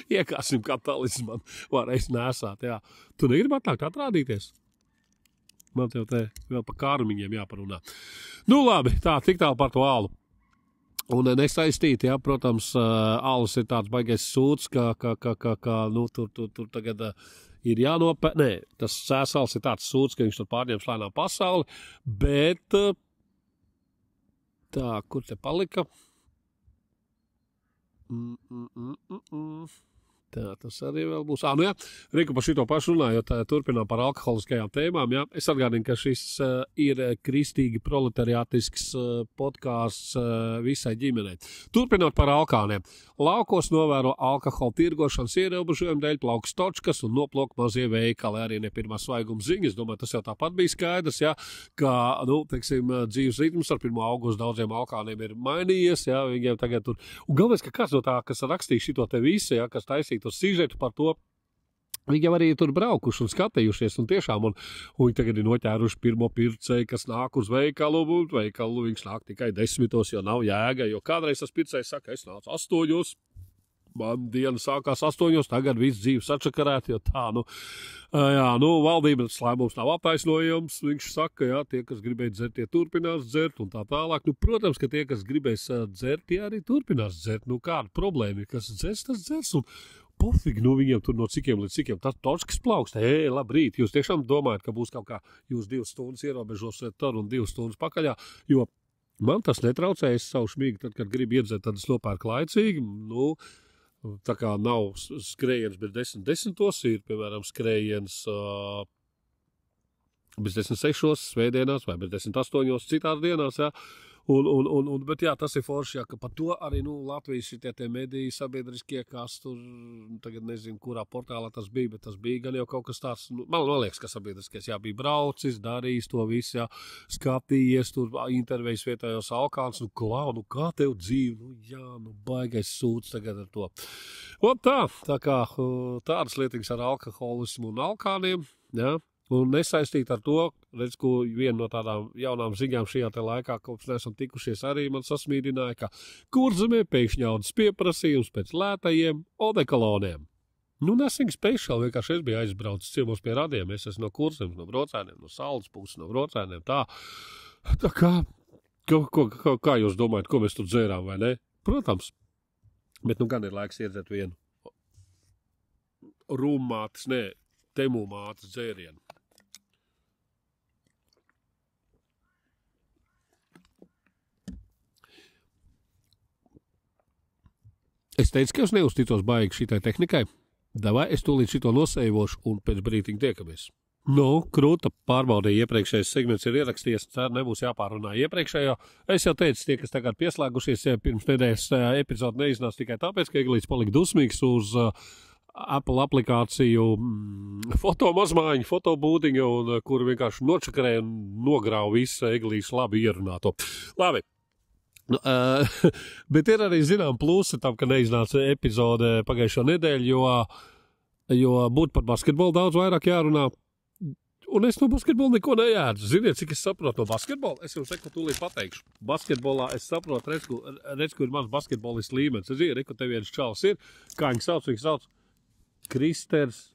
Iekārsim kā talisman. Varēs nesāt, jā. Tu negribi atnākt atrādīties? Man tev te vēl par kārmiņiem jāparunā. Labi, tik tālu par to alu. Un nesaistīti, jā, protams, alus ir tāds baigais sūds, ka tur tagad ir jānopē. Nē, tas sēsals ir tāds sūds, ka viņš tur pārņems lēnām pasauli, bet Tā, kur te palika? Tā, tas arī vēl būs. Nu jā, Riku par šito pašu runājot, turpinām par alkoholiskajām tēmām. Jā. Es atgādinu, ka šis ir kristīgi proletariātisks podkāsts visai ģimenei. Turpinot par alkāniem. Laukos novēro alkohola tirgošanas ierobežojumu dēļ plauks točkas un noplok mazie veikali. Arī ne pirmā svaiguma ziņas. Domāju, tas jau tāpat bija skaidrs, jā, ka, teiksim, dzīves ritms ar 1. augustu daudziem alkāniem ir mainījies, jā, viņiem tagad tur. Un galvenais, ka kāds no tā, kas rakstīja šito te visu, jā, kas taisīja to sižetu par to, viņi jau arī tur braukuši un skatījušies, un tiešām, un viņi tagad ir noķēruši pirmo pircēju, kas nāk uz veikalu, un veikalu viņš nāk tikai 10, jo nav jēga, jo kādreiz tas pircējs saka, es nācu 8, man diena sākās 8, tagad viss dzīve sačakarēt, jo tā, valdības lēmums nav attaisnojums, viņš saka, jā, tie, kas gribēja dzert, tie turpinās dzert, un tā tālāk, protams, ka tie, kas gribēs dzert, tie arī turpinās dzert, kāda problēma ir, kas dzers, tas dzers, un pofīgi, viņiem tur no cikiem līdz cikiem, tas točkas plaukst, labrīt, jūs tiešām domājat, ka būs kaut kā, jūs 2 stundas ierobežosiet tur un 2 stundas pakaļā, jo man tas netraucē, es savu šmīgi, tad, kad gribu iedzert, tad es nopērku laicīgi, tā kā nav skrējiens bez 10, ir, piemēram, skrējiens bez 10:06 svētdienās vai bez 10:08 citās dienās, jā. Bet jā, tas ir forši, jā, ka par to arī, Latvijas šitie tie mediji sabiedriskie, kas tur, tagad nezinu, kurā portālā tas bija, bet tas bija gan jau kaut kas tāds, man liekas, ka sabiedriskais, jā, bija braucis, darījis to visu, jā, skatījies, tur intervijas vietējos alkāns, kā tev dzīve, baigais sūds tagad ar to. Un tā kā tādas lietiņas ar alkoholismu un alkāniem, jā. Un nesaistīt ar to, redz, ko viena no tādām jaunām ziņām šajā te laikā, kopš neesam tikušies, arī man sasmīdināja, ka Kurzemē pēkšņi audzes pieprasījums pēc lētajiem odekoloniem. Nothing special, vienkārši es biju aizbraucis ciemos pie radiem, es esmu no Kurzemes, no Brocēniem, no Saules puses, no Brocēniem, tā kā, kā jūs domājat, ko mēs tur dzērām, vai ne? Protams, bet gan ir laiks iedzert vienu rūmmātes, temūmātes dzērienu. Es teicu, ka es neuzticos baigi šitai tehnikai. Davai, es tūlīt šito noseivošu un pēc brītiņa tiekamies. Krūta pārbaudīja iepriekšējais segments ir ierakstījies, ceru nebūs jāpārunā iepriekšējo. Es jau teicu, tie, kas tagad pieslēgušies, pirms nedēļas epizode neiznāca tikai tāpēc, ka Eglīts palika dusmīgs uz Apple aplikāciju fotomazmaiņu, fotobūdiņu, kur vienkārši nočakarēja un nogrāva visu Eglīts labi ierunāto. Labi. Bet ir arī zinām plusi tam, ka neiznāca epizode pagājušo nedēļu, jo būt par basketbolu daudz vairāk jārunā. Un es no basketbola neko neēdu. Ziniet, cik es saprotu no basketbola? Es jums tūlīt pateikšu. Basketbolā es saprotu, redz, kur ir mans basketbolists līmenis. Es zinu, ka tev viens čals ir. Kā viņi sauc? Kristers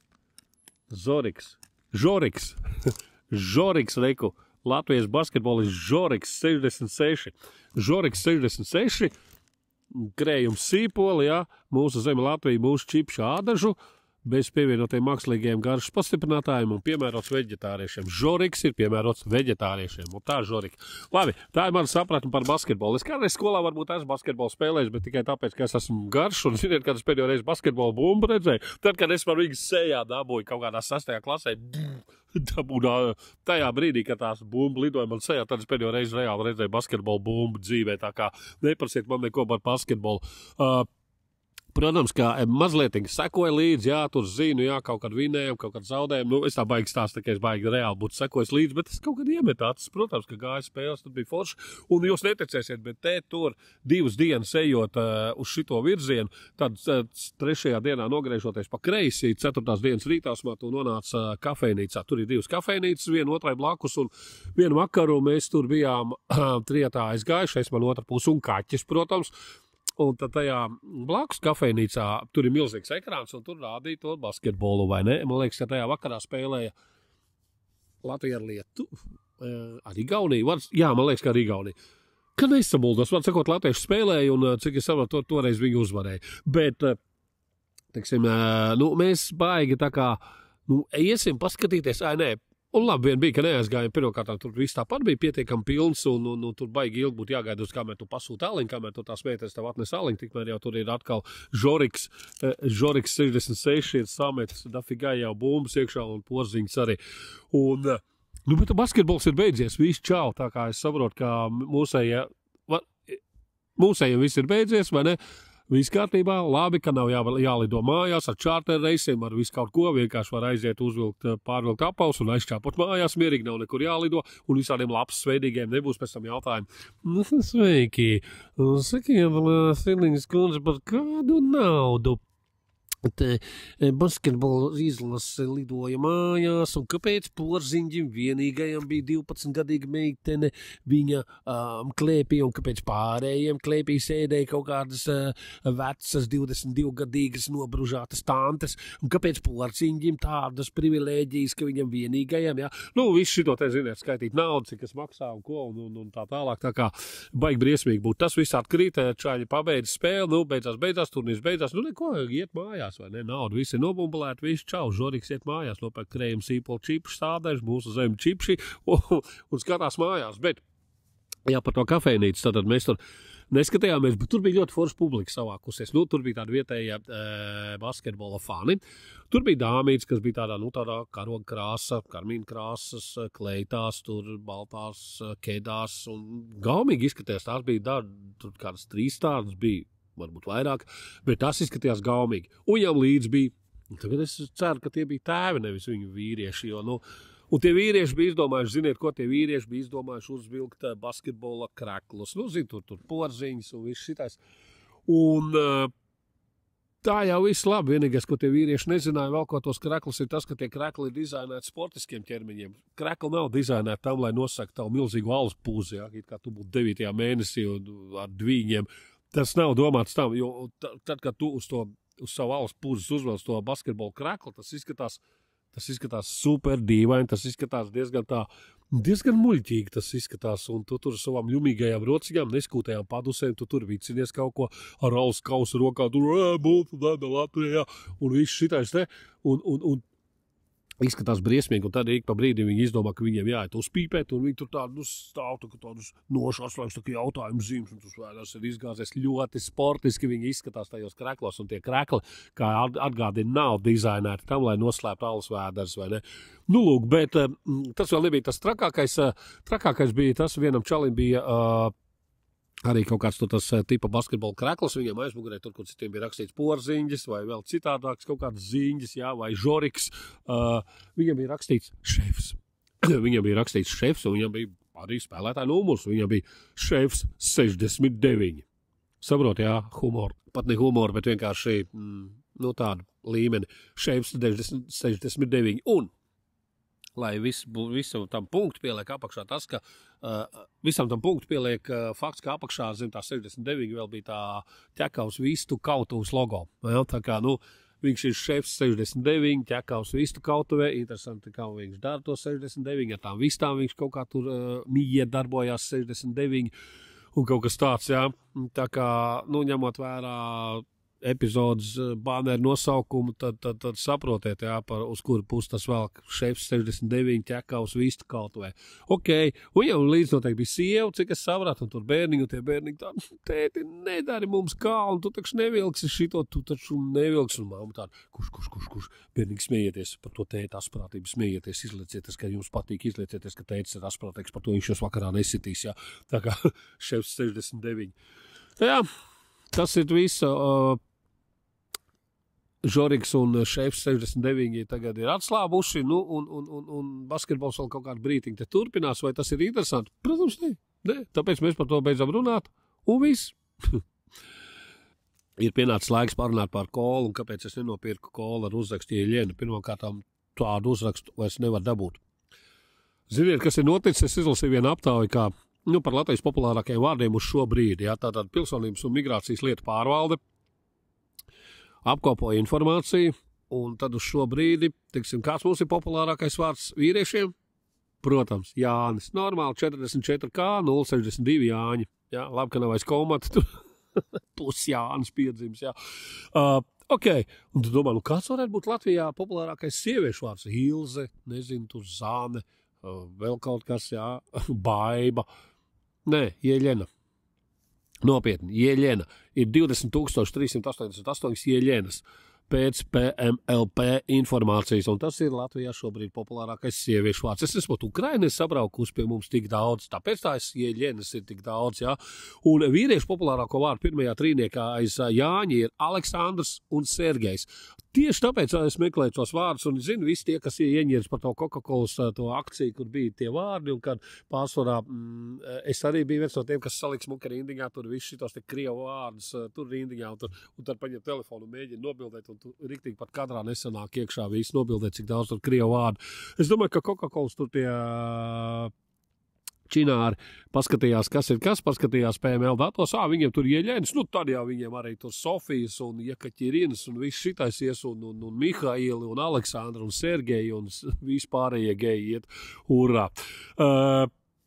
Žoriks. Žoriks, reku. Latvijas basketbolists Žoriks 66. Žoriks 66, krējums sīpoli, jā, mūsu zeme Latvija, mūsu čipšu ādažu, bez pievienotiem mākslīgiem garšas pastiprinātājiem un piemērots veģetāriešiem. Žoriks ir piemērots veģetāriešiem, un tā Žorika. Labi, tā ir mana sapratne par basketbolu. Es kādreiz skolā varbūt esmu basketbolu spēlējis, bet tikai tāpēc, ka es esmu garš, un ziniet, kad es pēdējo reizi basketbolu bumbu redzēju, tad, kad es man viņas sejā dabūju kaut kādā 6. klasē, tajā brīdī, kad tās bumbu lidoja man sejā, tad es pēdējo reizi reāli redzēju basketbolu bumbu dzīvē, tā kā neprasiet man neko par basketbolu. Protams, ka mazliet sekoja līdzi, jā, tur zinu, jā, kaut kad vinējam, kaut kad zaudējam. Es tā baigi stāstu, ka es baigi reāli būtu sekojis līdzi, bet es kaut kad iemetu acis. Protams, ka gāja spēles, tad bija forši. Un jūs neticēsiet, bet tur 2 dienas ejot uz šito virzienu, tad 3. dienā nogriežoties pa kreisi, 4. dienas rītāsmā tu nonāca kafejnīcā. Tur ir 2 kafejnīcas, viena otrai blakus, un vienu vakaru mēs tur bijām trietā aizgājušies, man otra puse un kaķis, protams. Un tad tajā blakus kafejnīcā tur ir milzīgs ekrāns, un tur rādīja to basketbolu, vai ne? Man liekas, ka tajā vakarā spēlēja Latvija ar Lietuvu, ar Igauniju. Jā, man liekas, ka ar Igauniju. Ka nesamuldos, man sakot, latvieši spēlēja, un cik es saprotu, toreiz viņi uzvarēja. Bet, teiksim, mēs baigi tā kā, iesim paskatīties, nē, Un labi, vien bija, ka neaizgājām pirmkārt, tur viss tāpat bija pietiekami pilns, un tur baigi ilgi būtu jāgaida, kamēr tu pasūti aliņu, kamēr tu tās meitenes tev atnes aliņu, tikmēr jau tur ir atkal Žoriks 66 ir sametis, dafigā jau bumbas iekšā un porziņas arī. Un, bet basketbols ir beidzies, viss čau, tā kā es saprotu, ka mūsējiem viss ir beidzies, vai ne? Viss kārtībā, labi, ka nav jālido mājās ar čārter reisiem, ar visu kaut ko, vienkārši var aiziet, pārvilkt apaus un aizčāpot mājās, mierīgi nav nekur jālido, un visādiem labs sveidīgiem nebūs pēc tam jautājumi. Nu, sveiki, sakiet, Siliņas kundze, par kādu naudu basketbola izlase lidoja mājās, un kāpēc Porziņģim vienīgajam bija 12-gadīga meitene viņa klēpī, un kāpēc pārējiem klēpī sēdēja kaut kādas vecas 22-gadīgas nobružātas tantes, un kāpēc Porziņģim tādas privilēģijas, ka viņam vienīgajam, jā. Nu, viss šito te, ziniet, skaitīt naudu, cik kas maksā un ko, un tā tālāk, tā kā baigi briesmīgi būt. Tas viss atkrīt, čāļi pabeidz spēli, nu, beidzās, turnīrs beidzās, nu, neko, iet mājās. Vai ne? Nauda, visi ir nobumbulēti, visi čau, Žoriks iet mājās, nopērk krējums īpoli čipši, sādēži, mūsu zemi čipši un skatās mājās. Bet, jā, par to kafejnīcu, tad mēs tur neskatījāmies, bet tur bija ļoti forša publika savākusies. Nu, tur bija tāda vietējā basketbola fani. Tur bija dāmītes, kas bija tādā karoga krāsa, karmīna krāsas, kleitās, tur baltās, kedās un gaumīgi izskatījās. Tās bija tur kādas 3 tādas bija. Varbūt vairāk, bet tas izskatījās gaumīgi. Un jau līdz bija, tagad es ceru, ka tie bija tēvi, nevis viņu vīrieši, jo, nu, un tie vīrieši bija izdomājuši, ziniet, ko tie vīrieši bija izdomājuši uzvilkt basketbola kreklus. Nu, zin, tur porziņas un viss šitais. Un tā jau viss labi, vienīgais, ko tie vīrieši nezināja vēl, ko tos kreklus ir tas, ka tie krekli ir dizainēti sportiskiem ķermeņiem. Krekli nav dizainēti tam, lai nosaka tavu milzīgu alus pūzi, ja, kā tu būtu 9. mēnesī un ar dvīņiem. Tas nav domāts tam, jo tad, kad tu uz savu alus pūzes uzvelc to basketbolu kreklu, tas izskatās super dīvaini, tas izskatās diezgan muļķīgi tas izskatās, un tu tur savām ļumīgajām rociņām, neskūtajām padusēm, tu tur vicinies kaut ko ar alus kausu rokā, tur, Latvijā, un viss šitais te, un izskatās briesmīgi, un tad ik pa brīdi viņi izdomā, ka viņiem jāiet uzpīpēt, un viņi tur stāv tādus nošās, laiks, jautājumu zīmes, un tas vēlās ir izgāzies ļoti sportiski, viņi izskatās tajos kreklos, un tie krekli, kā atgādina, nav dizainēti tam, lai noslēptu alus vēders, vai ne? Nu, lūk, bet tas vēl nebija tas trakākais. Trakākais bija tas, vienam čalim bija arī kaut kāds tas tipa basketbola krekls, viņam aizmugurē tur, kur citiem bija rakstīts Porziņģis vai vēl citādāks kaut kādas ziņģis, jā, vai Žoriks. Viņam bija rakstīts šefs. Viņam bija rakstīts šefs, un viņam bija arī spēlētāja numurs. Viņam bija šefs 69. Saprot, jā, humor. Pat ne humor, bet vienkārši, nu, tādu līmeni. Šefs 69. Un lai visam tam punktu pieliek apakšā tas, ka visam tam punktu pieliek fakts, ka apakšā zem tā 69 vēl bija tā ķekavs vistu kautuvas logo. Ja, tā kā, nu, viņš ir šefs 69, ķekavs vistu kautuvē, interesanti, kā viņš dara to 69, ar tām vistām viņš kaut kā tur darbojās 69 un kaut kas tāds, jā. Tā kā, nu, ņemot vērā epizodes bāneru nosaukumu, tad saprotiet, jā, uz kuru pusi tas vēl šefs 69 ķekavs vistu kautuvē. Ok, un jau līdz noteikti bija sieva, cik es sapratu, un tur bērniņi, un tie bērniņi tā, tēti, nedari mums kā, un tu taču nevilksi šito, tu taču nevilksi, un mamma tāda, kurš, bērniņi smējieties par to tēta asprātību, smējieties, izliecieties, ka jums patīk, izliecieties, ka tētis ir asprātīgs, par to viņš jūs vakarā nesitīs, jā, tā kā šefs 69. Jā, tas ir viss. Žoriks un šefs 69 tagad ir atslābuši, nu, un basketbols vēl kaut kādu brītiņu te turpinās, vai tas ir interesanti? Protams, ne. Tāpēc mēs par to beidzam runāt, un viss. Ir pienācis laiks parunāt par kolu, un kāpēc es nenopirku kolu ar uzrakstu Ieļienu. Pirmkārtām tādu uzrakstu vairs nevar dabūt. Ziniet, kas ir noticis? Es izlasīju vienu aptauju, kā, nu, par Latvijas populārākajiem vārdiem uz šo brīdi, jā, tātad Pilsonības un migrācijas lietu pārvalde apkopoja informāciju, un tad uz šo brīdi, teiksim, kāds mums ir populārākais vārds vīriešiem? Protams, Jānis. Normāli 44K, 062 Jāņi. Jā, labi, ka nav aiz komata, tur pus Jānis piedzims, jā. Ok, un tu domā, kāds varētu būt Latvijā populārākais sieviešu vārds? Ilze, nezinu, tur Zāne, vēl kaut kas, jā, Baiba. Nē, Ieļena. Nopietni, Ieļena. Ir 20,388 Ieļenas pēc PMLP informācijas, un tas ir Latvijā šobrīd populārākais sieviešu vārds. Es esmu Ukraina, es sabraukus pie mums tik daudz, tāpēc tās Ieļenas ir tik daudz, jā. Un vīriešu populārāko vārdu pirmajā trīniekā aiz Jāņa ir Aleksandrs un Sergejs. Tieši tāpēc es meklēju tos vārdus, un zinu, visi tie, kas ieņērs par to Coca-Colas to akciju, kur bija tie vārdi, un kad pārsvarā es arī biju viens no tiem, kas saliks muka rindiņā, tur viss šitos te krievu vārdus, tur rindiņā, un tad paņem telefonu un mēģina nobildēt, un tu riktīgi pat kadrā nesanāk iekšā visu nobildēt, cik daudz tur krievu vārdu. Es domāju, ka Coca-Colas tur tie čināri paskatījās, kas ir kas, paskatījās PML datos, viņiem tur Ieļenis, tad jau viņiem arī tur Sofijas un Jekaķirinas un viss šitais ies, un Mihaili un Aleksandra un Sergeji un vispārējie geji iet, urā.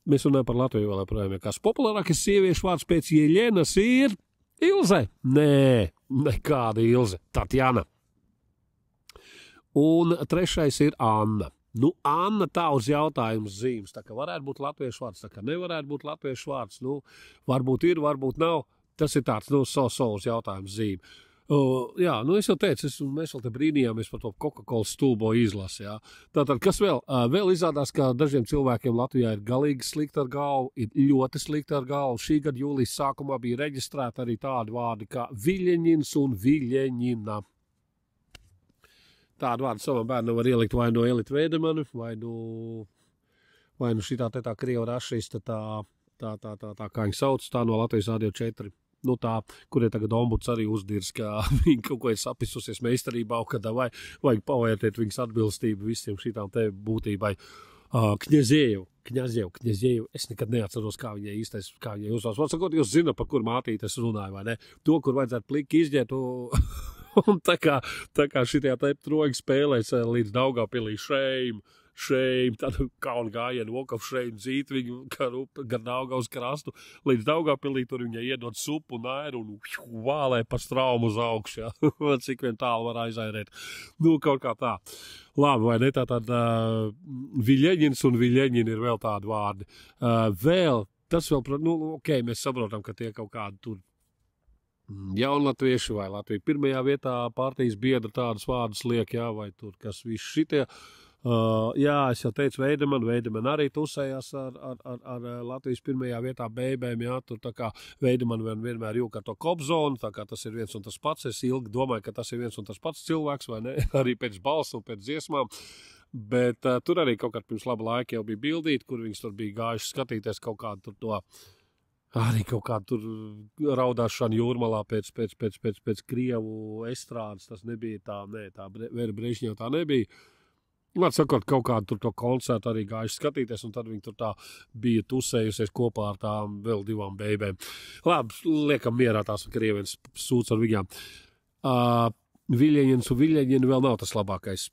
Mēs runājam par Latviju vēl joprojām, kas populārākais sieviešu vārds pēc Ieļenas ir Ilze? Nē, nekāda Ilze, Tatjana. Un trešais ir Anna. Anna tā uz jautājumu zīmes, tā kā varētu būt latviešu vārds, tā kā nevarētu būt latviešu vārds, varbūt ir, varbūt nav, tas ir tāds, so uz jautājumu zīme. Jā, es jau teicu, mēs vēl te brīnījāmies par to Coca-Cola stulbo izlasi, jā. Tātad, kas vēl? Vēl izrādās, ka dažiem cilvēkiem Latvijā ir galīgi slikti ar galvu, ir ļoti slikti ar galvu. Šī gada jūlijas sākumā bija reģistrēta arī tādi vārdi kā Viļeņins un Viļeņina. Tādu vārdu savam bērnam var ielikt vai no Elita Veidemana, vai no šitā tā krieva rašista, tā kā viņi sauc, tā no Latvijas Radio 4. Tā, kur ir tagad ombuds arī uzdirs, ka viņi kaut ko ir sapisusies meistarībā, kad vajag pavērtēt viņas atbilstību visiem šitām te būtībai. Kņazievu. Es nekad neatceros, kā viņai īstais, kā viņai uzvārds. Man sakot, jūs zināt, par kur mātīti es runāju, vai ne? To, kur vajadzētu pliki izģēt, un tā kā šitajā te troņa spēlēs līdz Daugavpilī šeim, tādu kaunu gājienu, walk of shame, dzīt viņu gar Daugavas krastu, līdz Daugavpilī tur viņai iedod supu un airu un vālē pa straumu uz augšu, jā. Cik vien tālu var aizairēt. Kaut kā tā. Labi, vai ne? Tātad Viļeņins un Viļeņina ir vēl tādi vārdi. Tas vēl, ok, mēs saprotam, ka tie kaut kādi tur jaunlatvieši vai Latvija pirmajā vietā partijas biedra tādus vārdus liek, jā, vai tur kas viss šitie. Jā, es jau teicu, Veideman arī tusējās ar Latvijas pirmajā vietā beibēm, jā, tur tā kā Veideman vienmēr jūka ar to kopzonu, tā kā tas ir viens un tas pats, es ilgi domāju, ka tas ir viens un tas pats cilvēks, vai ne, arī pēc balsu un pēc dziesmām, bet tur arī kaut kādā pirms laba laika jau bija bildīti, kur viņas tur bija gājuši skatīties kaut kādu tur to, arī kaut kādu tur raudāšanu Jūrmalā pēc Krievu estrādes, tas nebija tā Vera Brežņeva tā nebija. Man sakot, kaut kādu tur to koncertu arī gājuši skatīties, un tad viņi tur tā bija tusējusies kopā ar tām vēl divām beibēm. Labi, liekam mierā tās Krievienas sūds ar viņām. Viļeņins un Viļeņina vēl nav tas labākais.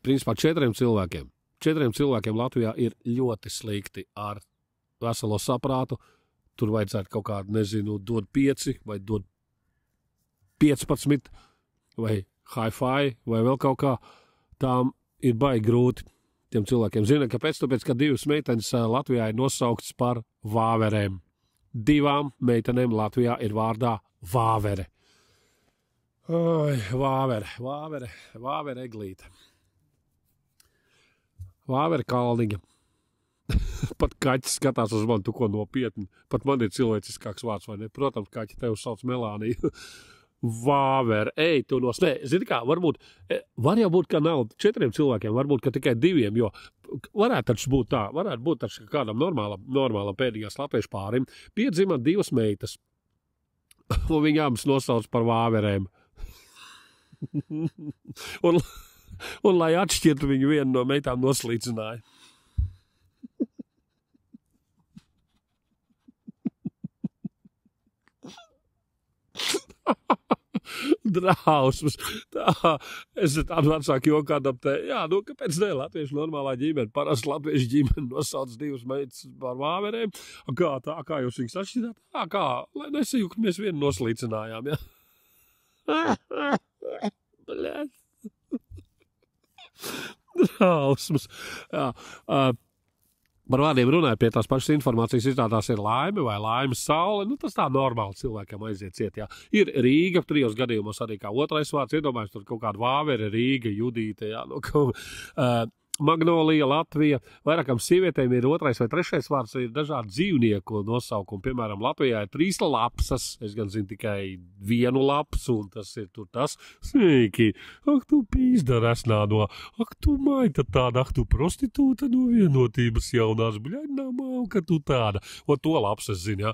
Principā 4 cilvēkiem. 4 cilvēkiem Latvijā ir ļoti slikti ar veselo saprātu. Tur vajadzētu kaut kādu, nezinu, dod 5 vai dod 15 vai hi-fi vai vēl kaut kā, tām ir baigi grūti tiem cilvēkiem. Zina, kāpēc? Tāpēc, ka 2 meitenes Latvijā ir nosauktas par vāverēm. 2 meitenēm Latvijā ir vārdā vāvere. Oi, vāvere eglīte. Vāvere kalniņa. Pat kaķis skatās uz mani, tu ko nopietni. Pat man ir cilvēciskāks vārds, vai ne? Protams, kaķi tev sauc Melānija. Vāver, tu zini kā, var jau būt, ka nav 4 cilvēkiem, varbūt, ka tikai 2, jo varētu taču būt tā, ka kādam normālam pēdējās latviešu pārim piedzima 2 meitas, un viņām nosauc par vāverēm. un lai atšķirtu viņu vienu no meitām noslīcināja. Drausmas. Es tādu vecāku jokādam te, kāpēc ne latviešu normālā ģimene? Parasti latviešu ģimene nosauc 2 meitas par vāverēm. Kā jūs viņus atšķirāt? Lai nesajūgt, mēs vienu noslīcinājām, ja? Bļaļ. Drausmas. Jā. Par vārdiem runājot pie tās pašas informācijas izrādās ir laime vai laimes saule. Nu, tas tā normāli cilvēkam aiziet ciet, jā. Ir Rīga, 3 gadījumos arī kā otrais vārds. Iedomājos, tur kaut kāda Vāvere, Rīga, Judīte, jā. Nu, Magnolija, Latvija. Vairākam sievietēm ir otrais vai trešais vārds, ir dažādi dzīvnieku nosaukumi. Piemēram, Latvijā ir 3 lapsas. Es gan zinu tikai 1 lapsu, un tas ir tur tas. Sveiki! Ak, tu pīzdara esnādo! Ak, tu maita tāda! Ak, tu prostitūta no vienotības jaunās! Bļaļnamā, ka tu tāda! O to lapsas zinu, jā.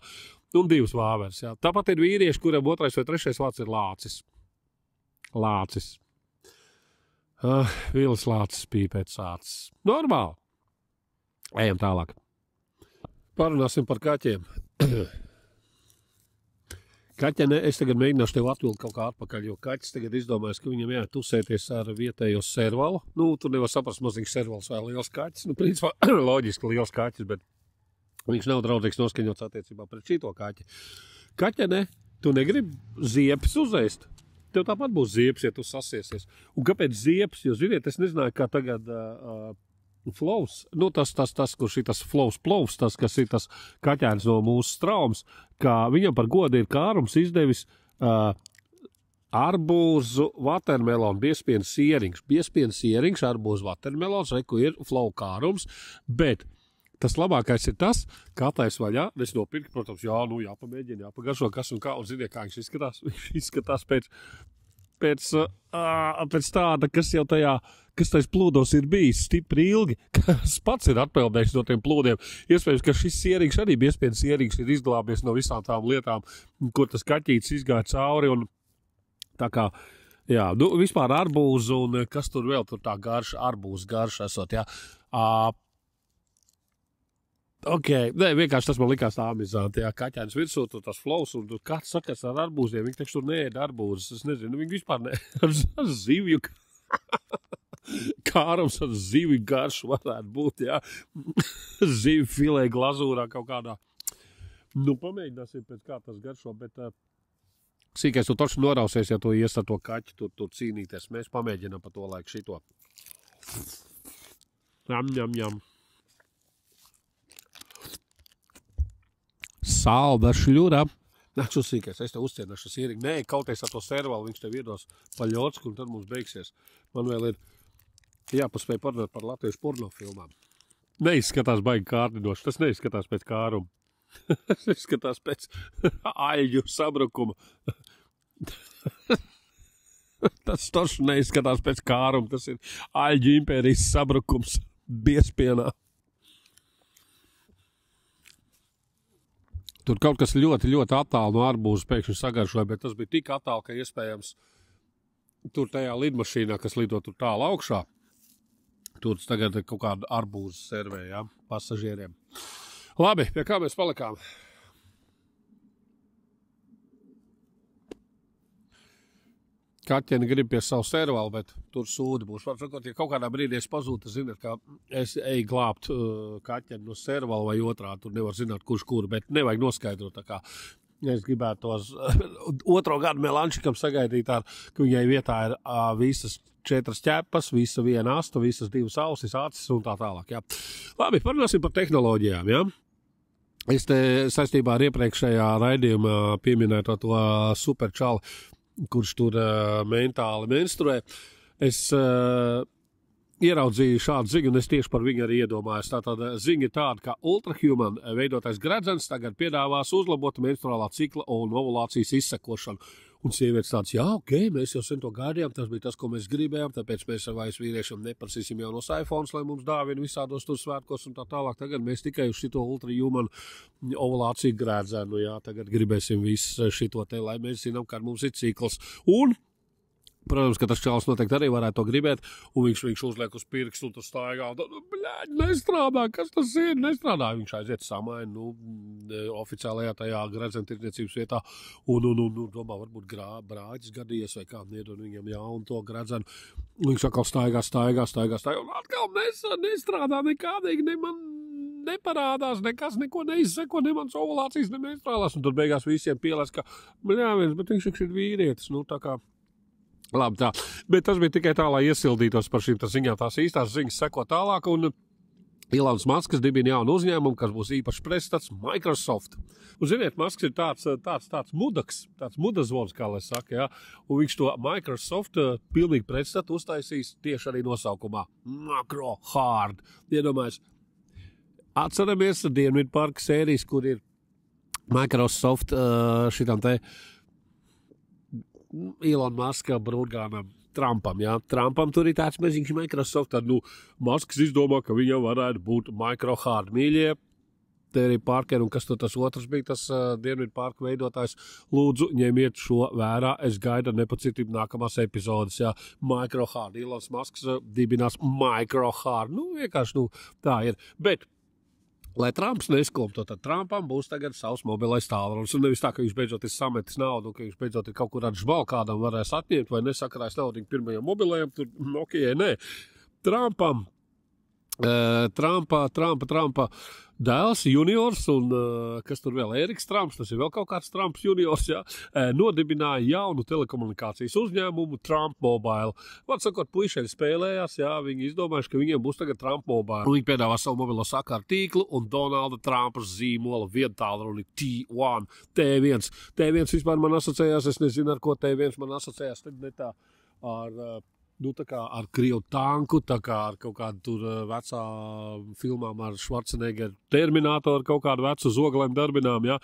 Un 2 vāveres, jā. Tāpat ir vīrieši, kuram otrais vai trešais vārds ir lācis. Lācis. Vilis lācis pīpēt sācis. Normāli. Ejam tālāk. Parunāsim par kaķiem. Kaķene, es tagad mēģināšu tev atvilkt kaut kā atpakaļ, jo kaķis tagad izdomājas, ka viņam jāiet tusēties ar vietējo servalu. Nu, tur nevar saprast mazīgs servals vai liels kaķis. Nu, principā, loģiski liels kaķis, bet viņš nav draudzīgs noskaņots attiecībā pret šito kaķi. Kaķene, tu negribi ziepes uzēst? Tev tāpat būs ziepes, ja tu sasiesies. Un kāpēc ziepes? Jo, ziniet, es nezināju, kā tagad Flows, nu tas, kurš ir tas Flows plovs, tas, kas ir tas kaķēns no mūsu straums, kā viņam par godu ir Kārums izdevis arbūzu watermelonu, biespienu sieriņš. Biespienu sieriņš, arbūzu watermelons, reku ir Flow Kārums, bet tas labākais ir tas, kā tais vaļā, es nopirku, protams, jāpamēģina, jāpagaršo, kas un kā, un ziniet, kā viņš izskatās. Viņš izskatās pēc tāda, kas jau kas tais plūdos ir bijis stipri ilgi, kas pats ir atpeldējis no tiem plūdiem. Iespējams, ka šis sieriņš arī biespiens sieriņš ir izglābies no visām tām lietām, kur tas kaķītis izgāja cauri, un tā kā, jā, nu, vispār arbūzu, un kas tur vēl, tur tā garša, arbūzu garša esot, jā. Ok, nē, vienkārši tas man likās tā amizanti, jā, kaķēns virsū, tur tas Flows, un tur kāds sakars ar arbūziem, viņi taču tur neēda arbūzes, es nezinu, viņi vispār ne, ar zivju, Kārums ar zivju garšu varētu būt, jā, zivju filē glazūrā kaut kādā, nu, pamēģināsim pēc kā tas garšo, bet sīkais tu taču norausies, ja tu ies ar to kaķi, tur cīnīties, mēs pamēģinām pa to laiku šito. Jam. Salda šļura. Nākšu sīkais, es te uzcienāšu sieriņu. Nē, kauties ar to servalu, viņš tev iedos paļotsku, un tad mums beigsies. Man vēl ir jāpaspēj parunāt par latviešu pornofilmām. Neizskatās baigi kārdinoši, tas neizskatās pēc Kāruma. Tas izskatās pēc aļģu sabrukuma. Tas toši neizskatās pēc Kāruma, tas ir aļģu impērijas sabrukums biespienā. Tur kaut kas ļoti, ļoti attāli no arbūzes pēkšņi sagaršoja, bet tas bija tik attāli, ka iespējams tur tajā lidmašīnā, kas lido tur tālu augšā, tur tagad kaut kāda arbūze servē, jā, pasažieriem. Labi, pie kā mēs palikām? Kaķeni grib pie savu servalu, bet tur sūdi būs. Varbūt, ja kaut kādā brīdī es pazūtu, zināt, ka es eju glābt kaķeni no servalu vai otrā, tur nevar zināt, kurš kur, bet nevajag noskaidrot, tā kā es gribētu tos otro gadu Melančikam sagaidīt, ka viņai vietā ir visas 4 ķepas, visa 1 asta, visas 2 ausis, acis un tā tālāk, jā. Labi, parunāsim par tehnoloģijām, jā. Es te saistībā ar iepriekšējā raidījumā pieminēto to superčali, kurš tur mentāli menstruē. Es ieraudzīju šādu ziņu, un es tieši par viņu arī iedomājos. Tātad ziņa ir tāda, ka Ultrahuman veidotais gredzens tagad piedāvās uzlabot menstruālā cikla un ovulācijas izsekošanu. Un sievietes tāds, jā, ok, mēs jau sen to gaidījām, tas bija tas, ko mēs gribējām, tāpēc mēs ar vairs vīriešiem neprasīsim jaunos iPhones, lai mums dāvina visādos tur svētkos un tā tālāk. Tagad mēs tikai uz šito Ultrahuman ovulāciju gredzenu, jā, tagad gribēsim visu šito te, lai mēs zinām, kad mums ir cikls. Un protams, ka tas čalis noteikti arī varētu to gribēt, un viņš uzliek uz pirkstu un tur staigā, un bļaļ, nestrādā, kas tas ir, nestrādā. Viņš aiziet samaina, oficiālajā tajā gredzena-tirdzniecības vietā, un domā, varbūt brāģis gadījies vai kā, niedod viņam jaunu to gredzenu. Viņš atkal staigā, un atkal nestrādā nekādīgi, ne man neparādās, nekas, neko neizseko, ne mans ovulācijas, ne menstruālās, un tur beigās visiem pielēs, ka, bet viņš ir vīrietis, nu tā kā. Labi tā, bet tas bija tikai tā, lai iesildītos par šīm ziņām, tās īstās ziņas seko tālāk, un Ilons Masks dibina jaunu uzņēmumu, kas būs īpaši pretstats Microsoft. Un, ziniet, Masks ir tāds mudaks, tāds mudazvons, kā lai saka, ja? Un viņš to Microsoft pilnīgi pretstatu uztaisīs tieši arī nosaukumā Macro Hard. Iedomājies, atceramies Dienvidu parka sērijas, kur ir Microsoft šitam te Elon Muska brūgānam Trumpam, jā. Trumpam tur ir tāds maziņš Microsoft, tad, Masks izdomā, ka viņam varētu būt Micro Hard mīļie. Te arī Parker, un kas tur tas otrs bija, tas Dienvidu parka veidotājs. Lūdzu, ņemiet šo vērā, es gaidu nepacietību nākamās epizodes, jā. Micro Hard, Elons Masks dibinās Micro Hard, vienkārši, tā ir. Bet, lai Trumps nesklopto, tad Trumpam būs tagad savs mobilais tālrunis. Un nevis tā, ka viņš beidzot ir sametis naudu, ka viņš beidzot ir kaut kur ar žbalu kādam varēs atņemt, vai nesakarās naudu pirmajam mobilajam, tur Nokia, nē. Trumpa dēls, juniors, un kas tur vēl, Eriks Trumps, tas ir vēl kaut kāds Trumps juniors, jā, nodibināja jaunu telekomunikācijas uzņēmumu Trump Mobile. Var sakot, puišeļi spēlējās, jā, viņi izdomājuši, ka viņiem būs tagad Trump Mobile. Viņi piedāvā savu mobilo sakaru tīklu un Donalda Trumpa zīmola viedtālruni T1. T1 vispār man asociējās, es nezinu, ar ko T1 man asociējās, tad ne tā ar... tā kā ar Krievu tanku, tā kā ar kaut kādu tur vecā filmām ar Schwarzenegger Terminatoru, kaut kādu vecu zoglēm darbinām, ja,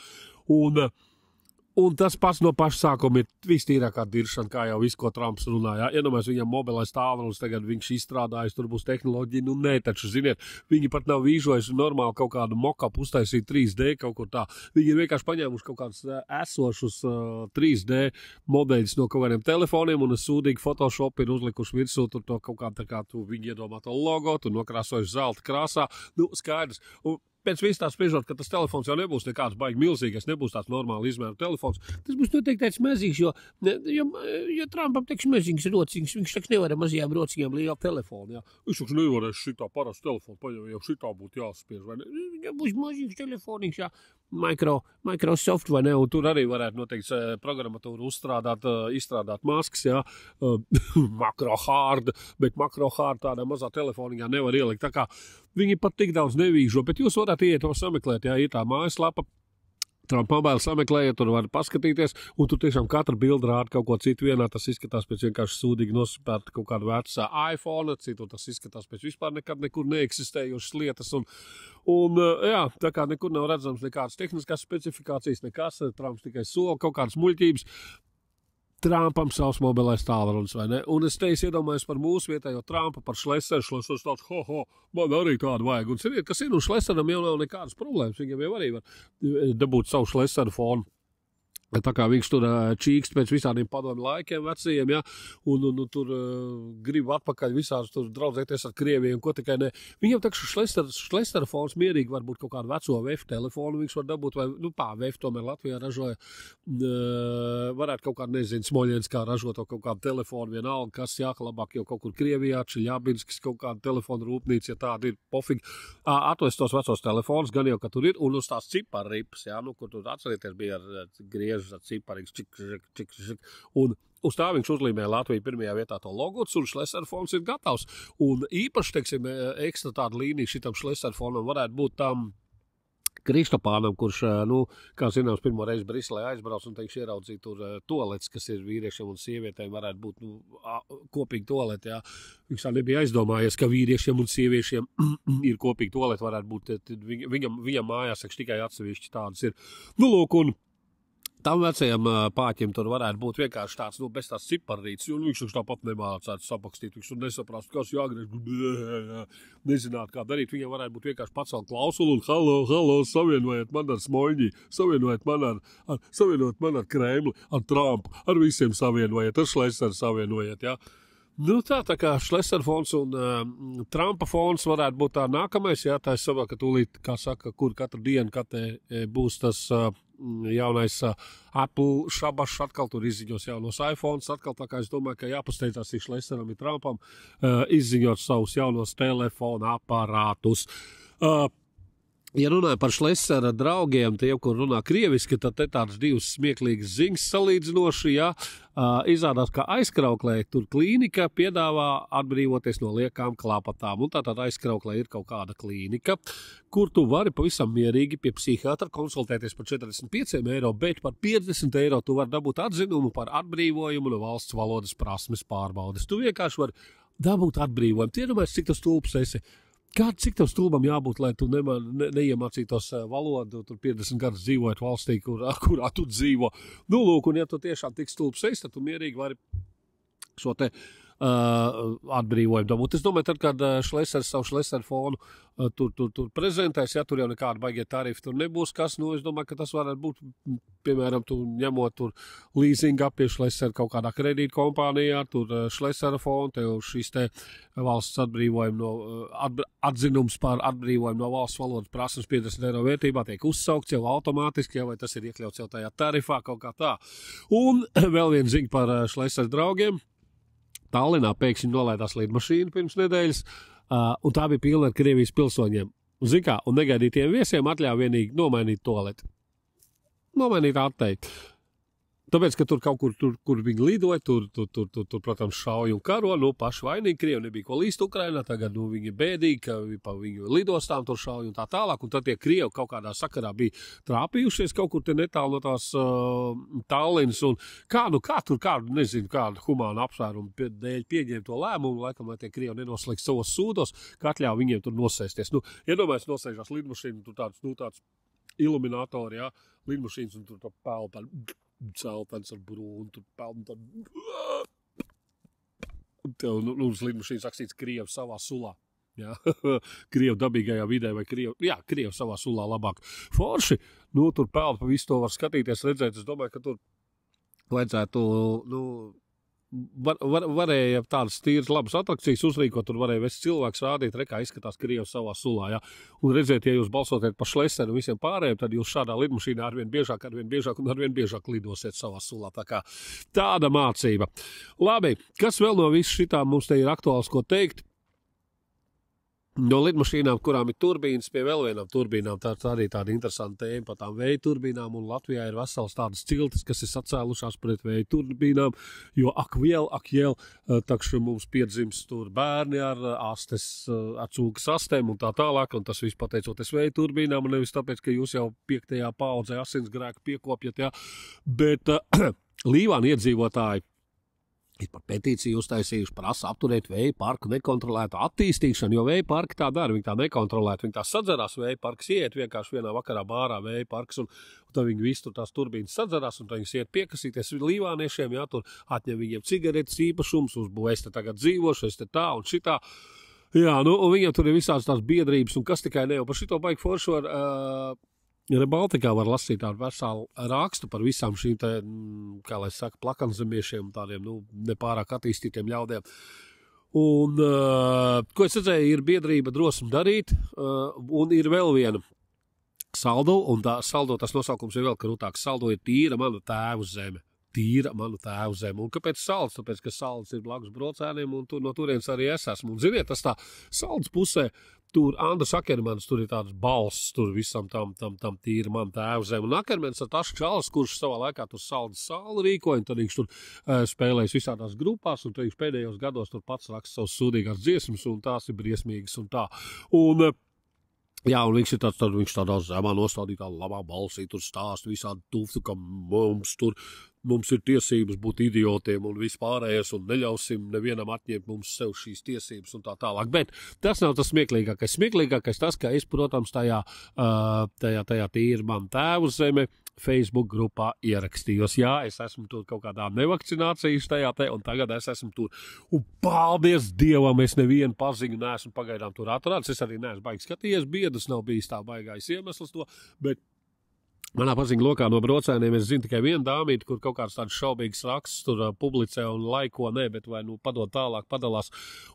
un tas pats no paša sākuma ir vistīrākā diršana, kā jau visu, ko Trumps runāja. Iedomājies, viņam mobilais tālrunis, tagad viņš izstrādājis, tur būs tehnoloģija, nē, taču, ziniet, viņi pat nav vīžojuši normāli kaut kādu mock-up uztaisīt 3D kaut kur tā. Viņi ir vienkārši paņēmuši kaut kādus esošus 3D modeļus no kaut kādiem telefoniem un sūdīgi Photoshop ir uzlikuši virsū tur to kaut kādu, tā kā tu viņi iedomāto logo, tu nokrāsojuši zelta krāsā, skaidrs. Un pēc visu tā spriežot, ka tas telefons jau nebūs nekāds baigi milzīgais, nebūs tāds normāli izmēru telefons. Tas būs noteikti tāds mazīgs, jo Trumpam teiks mazīgs rociņš, viņš teiks nevar mazajām rociņām lielu telefonu, jā. Viņš teiks nevarēs šitā parastu telefonu, paņem, jau šitā būtu jāspiež, vai ne? Viņam būs mazīgs telefonīgs, jā. Microsoft, vai ne, un tur arī varētu noteikti programmatūru izstrādāt Masks, jā, Macro Hard, bet Macro Hard tādā mazā telefoniņā nevar ielikt, tā kā viņi pat tik daudz nevīžo, bet jūs varētu iet to sameklēt, jā, ir tā mājaslapa, Trump Mobile sameklējiet, tur var paskatīties, un tur tiešām katra bilda rāda kaut ko citu vienā, tas izskatās pēc vienkārši sūdīgi nosipērta kaut kādu vecu iPhone, citu tas izskatās pēc vispār nekad nekur neeksistējušas lietas, un jā, tā kā nekur nav redzams nekādas tehniskās specifikācijas, nekas, Trumps tikai sola kaut kādas muļķības, Trumpam savs mobilais tālrunis, vai ne? Un es te iedomājos par mūsu vietējo Trumpa, par Šleseru. Šlesers tāds, man arī tādu vajag. Un ziniet, kas ir, un Šleseram jau nav nekādas problēmas. Viņam jau arī var dabūt savu Šleseru fonu. Tā kā viņš tur čīkst pēc visādiem padomju laikiem vecajiem, ja, un tur grib atpakaļ visās tur draudzēties ar Krieviju, ko tikai ne. Viņam tā kā Šlesera fons mierīgi varbūt kaut kādu veco VF telefonu viņš var dabūt, vai, VF tomēr Latvijā ražoja, varētu kaut kādu, nezinu, Smoļens kā ražot kaut kādu telefonu, vienalga, kas jāklabāk jau kaut kur Krievijā, Čeļabinskis kaut kādu telefonu rūpnīca, ja tāda ir pofīgi. Atvest tos vecos telefonus, gan jau, ka tur ir, un uz tās ciparrips, ja, kur tur atcerieties bija ar griežu, ciparīgs, un uz tā viņš uzlīmēja Latviju pirmajā vietā to logots, un Šlesera fons ir gatavs. Un īpaši, teiksim, ekstra tāda līnija šitam Šlesera fonam varētu būt tam Kristopānam, kurš, kā zināms, pirmo reizi Briselē aizbrauc un teikšu ieraudzīt tur toalets, kas ir vīriešiem un sievietēm, varētu būt kopīgi toaleti, jā. Viņš tā nebija aizdomājies, ka vīriešiem un sieviešiem ir kopīgi toaleti, varētu būt, viņam mājās, tikai atsevišķi tādas ir. Lūk, un tam vecajam pāķim tur varētu būt vienkārši tāds, bez tās ciparrītes, jo viņš tāpat nemācētu sapakstīt, viņš tur nesaprast, kas jāgriež, nezināt, kā darīt, viņam varētu būt vienkārši pacelt klausulu un halo, savienojiet man ar Smoļņi, savienojiet man ar Kremli, ar Trumpu, ar visiem savienojiet, ar Šleseru savienojiet, jā. Tā kā Šlesera fons un Trumpa fons varētu būt tā nākamais, jā, tā es saprotu, ka tūlīt, kā saka, kur katru dienu būs tas jaunais Apple šabašs, atkal tur izziņos jaunos iPhones, atkal tā kā es domāju, ka jāpasteidzās Šleseram ir Trumpam izziņot savus jaunos telefona aparātus. Ja runāju par Šlesera draugiem, tie, kur runā krieviski, tad te tādas divas smieklīgas ziņas salīdzinoši, ja. Izrādās, ka Aizkrauklē tur klīnika piedāvā atbrīvoties no liekām klāpatām, un tātad Aizkrauklē ir kaut kāda klīnika, kur tu vari pavisam mierīgi pie psihiatra konsultēties par 45 eiro, bet par 50 eiro tu vari dabūt atzinumu par atbrīvojumu no valsts valodas prasmes pārbaudes. Tu vienkārši vari dabūt atbrīvojumu. Tie domājas, cik tas stulbs esi. Cik tev stulbam jābūt, lai tu neiemācītos valodu, tur 50 gadus dzīvojot valstī, kurā tu dzīvo. Nu, lūk, un ja tu tiešām tik stulbs esi, tad tu mierīgi vari šo te atbrīvojumu dabūt. Es domāju, tad, kad Šlesers savu Šleseru fonu tur prezentēs, ja tur jau nekāda baigie tarifi tur nebūs, kas, nu, es domāju, ka tas varētu būt, piemēram, tu ņemot tur leasinga pie Šlesera kaut kādā kredīta kompānijā, tur Šlesera fonu, tev šīs te valsts atbrīvojumu no, atzinums par atbrīvojumu no valsts valodas prasmes 50 eiro vērtībā tiek uzsaukts jau automātiski, ja, vai tas ir iekļauts jau tajā tarifā kaut kā tā. Un vēl viena ziņa par Šlesera draugiem. Tallinā pēkšņi nolaidās lidmašīna pirms nedēļas, un tā bija pilna ar Krievijas pilsoņiem. Zini kā, un negaidītiem viesiem atļāva vienīgi nomainīt toaleti. Nomainīt atteikt. Tāpēc, ka tur kaut kur viņi lidoja, tur, protams, šauja un karo, nu, paši vainīgi, Krievi nebija ko līst Ukrainā, tagad, nu, viņi bēdīgi, ka pa viņu lidostām tur šauja un tā tālāk, un tad tie Krievi kaut kādā sakarā bija trāpījušies kaut kur te netālu no tās Tallinas, un nezinu, kādu humānu apsvērumu dēļ pieņēma to lēmumu, laikam, lai tie Krievi nenoslēgts savos sūdos, ka atļauj viņiem tur nosēsties. Nu, iedomājies, nosēžās lidmašīna, tur tāds iluminatori, jā, lidmašīnas, un tur pelpa celtens ar brūnu, tur pelna tev, nu, uz lidmašīnas rakstīts Krievi savā sulā. Jā, Krievi dabīgajā vidē vai Krievi savā sulā labāk. Forši, nu, tur pelna pa visu to var skatīties, redzēt, es domāju, ka tur vajadzētu, nu, varēja tādas tīras labas atrakcijas uzrīkot, tur varēja visi cilvēks rādīt, kā izskatās Krievi savā sulā, ja? Un redziet, ja jūs balsotiet par Šleseru un visiem pārējiem, tad jūs šādā lidmašīnā arvien biežāk lidosiet savā sulā. Tā kā tāda mācība. Labi, kas vēl no visu šitā mums te ir aktuāls, ko teikt? No lidmašīnām, kurām ir turbīnas, pie vēl vienām turbīnām, tā arī tāda interesanta tēma par tām vēja turbīnām, un Latvijā ir vesels tādas ciltis, kas ir sacēlušās pret vēja turbīnām, jo ak jēl, takšu mums piedzims tur bērni ar astes, ar cūkas astēm un tā tālāk, un tas viss pateicoties vēja turbīnām, un nevis tāpēc, ka jūs jau 5. paudzē asinsgrēku piekopjat, jā, bet Līvāna iedzīvotāji ir par petīciju uztaisījuši, prasa apturēt vēja parku nekontrolētu attīstīšanu, jo vēja parki tā dara, viņi tā nekontrolētu, viņi tā sadzerās vēja parks, iet vienkārši vienā vakarā bārā vēja parks, un tad viņi visi tur tās turbīnas sadzerās, un tad viņi iet piekasīties līvāniešiem, jā, tur atņem viņiem cigaretes īpašums, uzbūv, es te tagad dzīvošu, es te tā un šitā. Jā, nu, un viņiem tur ir visādas tās biedrības, un kas tikai ne, un par šito baigi foršu var... Baltikā var lasīt tādu veselu rakstu par visām šīm te, kā lai saka, plakanzemiešiem, tādiem, nu, nepārāk attīstītiem ļaudiem. Un, ko es redzēju, ir biedrība drosme darīt, un ir vēl viena saldo, un tā saldo tas nosaukums ir vēl krūtāks. Saldo ir tīra manu tēvu zeme. Tīra manu tēvu zemi. Un kāpēc salds? Tāpēc, ka salds ir blakus Brocēniem, un tur no turienes arī es esmu. Un ziniet, tas tā salds pusē, tur Andrs Akermans, tur ir tāds balss, tur visam tam tīra manu tēvu zemi. Un Akermans ir tas čalis, kurš savā laikā tur saldas sāli rīkoja, un tad viņš tur spēlējas visādās grupās, un tad viņš pēdējos gados tur pats raksta savus sūdīgās dziesmas, un tās ir briesmīgas un tā. Un jā, un viņš ir viņš tādā zemā nostādītā labā balsī, tur stāst visādi tuftu, ka mums ir tiesības būt idiotiem un vispārējais, un neļausim nevienam atņemt mums sev šīs tiesības un tā tālāk. Bet tas nav tas smieklīgākais. Smieklīgākais tas, ka es, protams, tajā tīra man tēvu zeme Facebook grupā ierakstījos. Jā, es esmu tur kaut kādā nevakcinācijas tajā te, un tagad es esmu tur. Un paldies Dievam, es nevienu paziņu neesmu pagaidām tur atrādis. Es arī neesmu baigi skatījies, biedrs nav bijis tā baigais iemesls to, bet manā paziņu lokā no Brocēniem es zinu tikai vienu dāmīti, kur kaut kāds tāds šaubīgs raksts tur publicē un laiko, bet vai nu padod tālāk, padalās.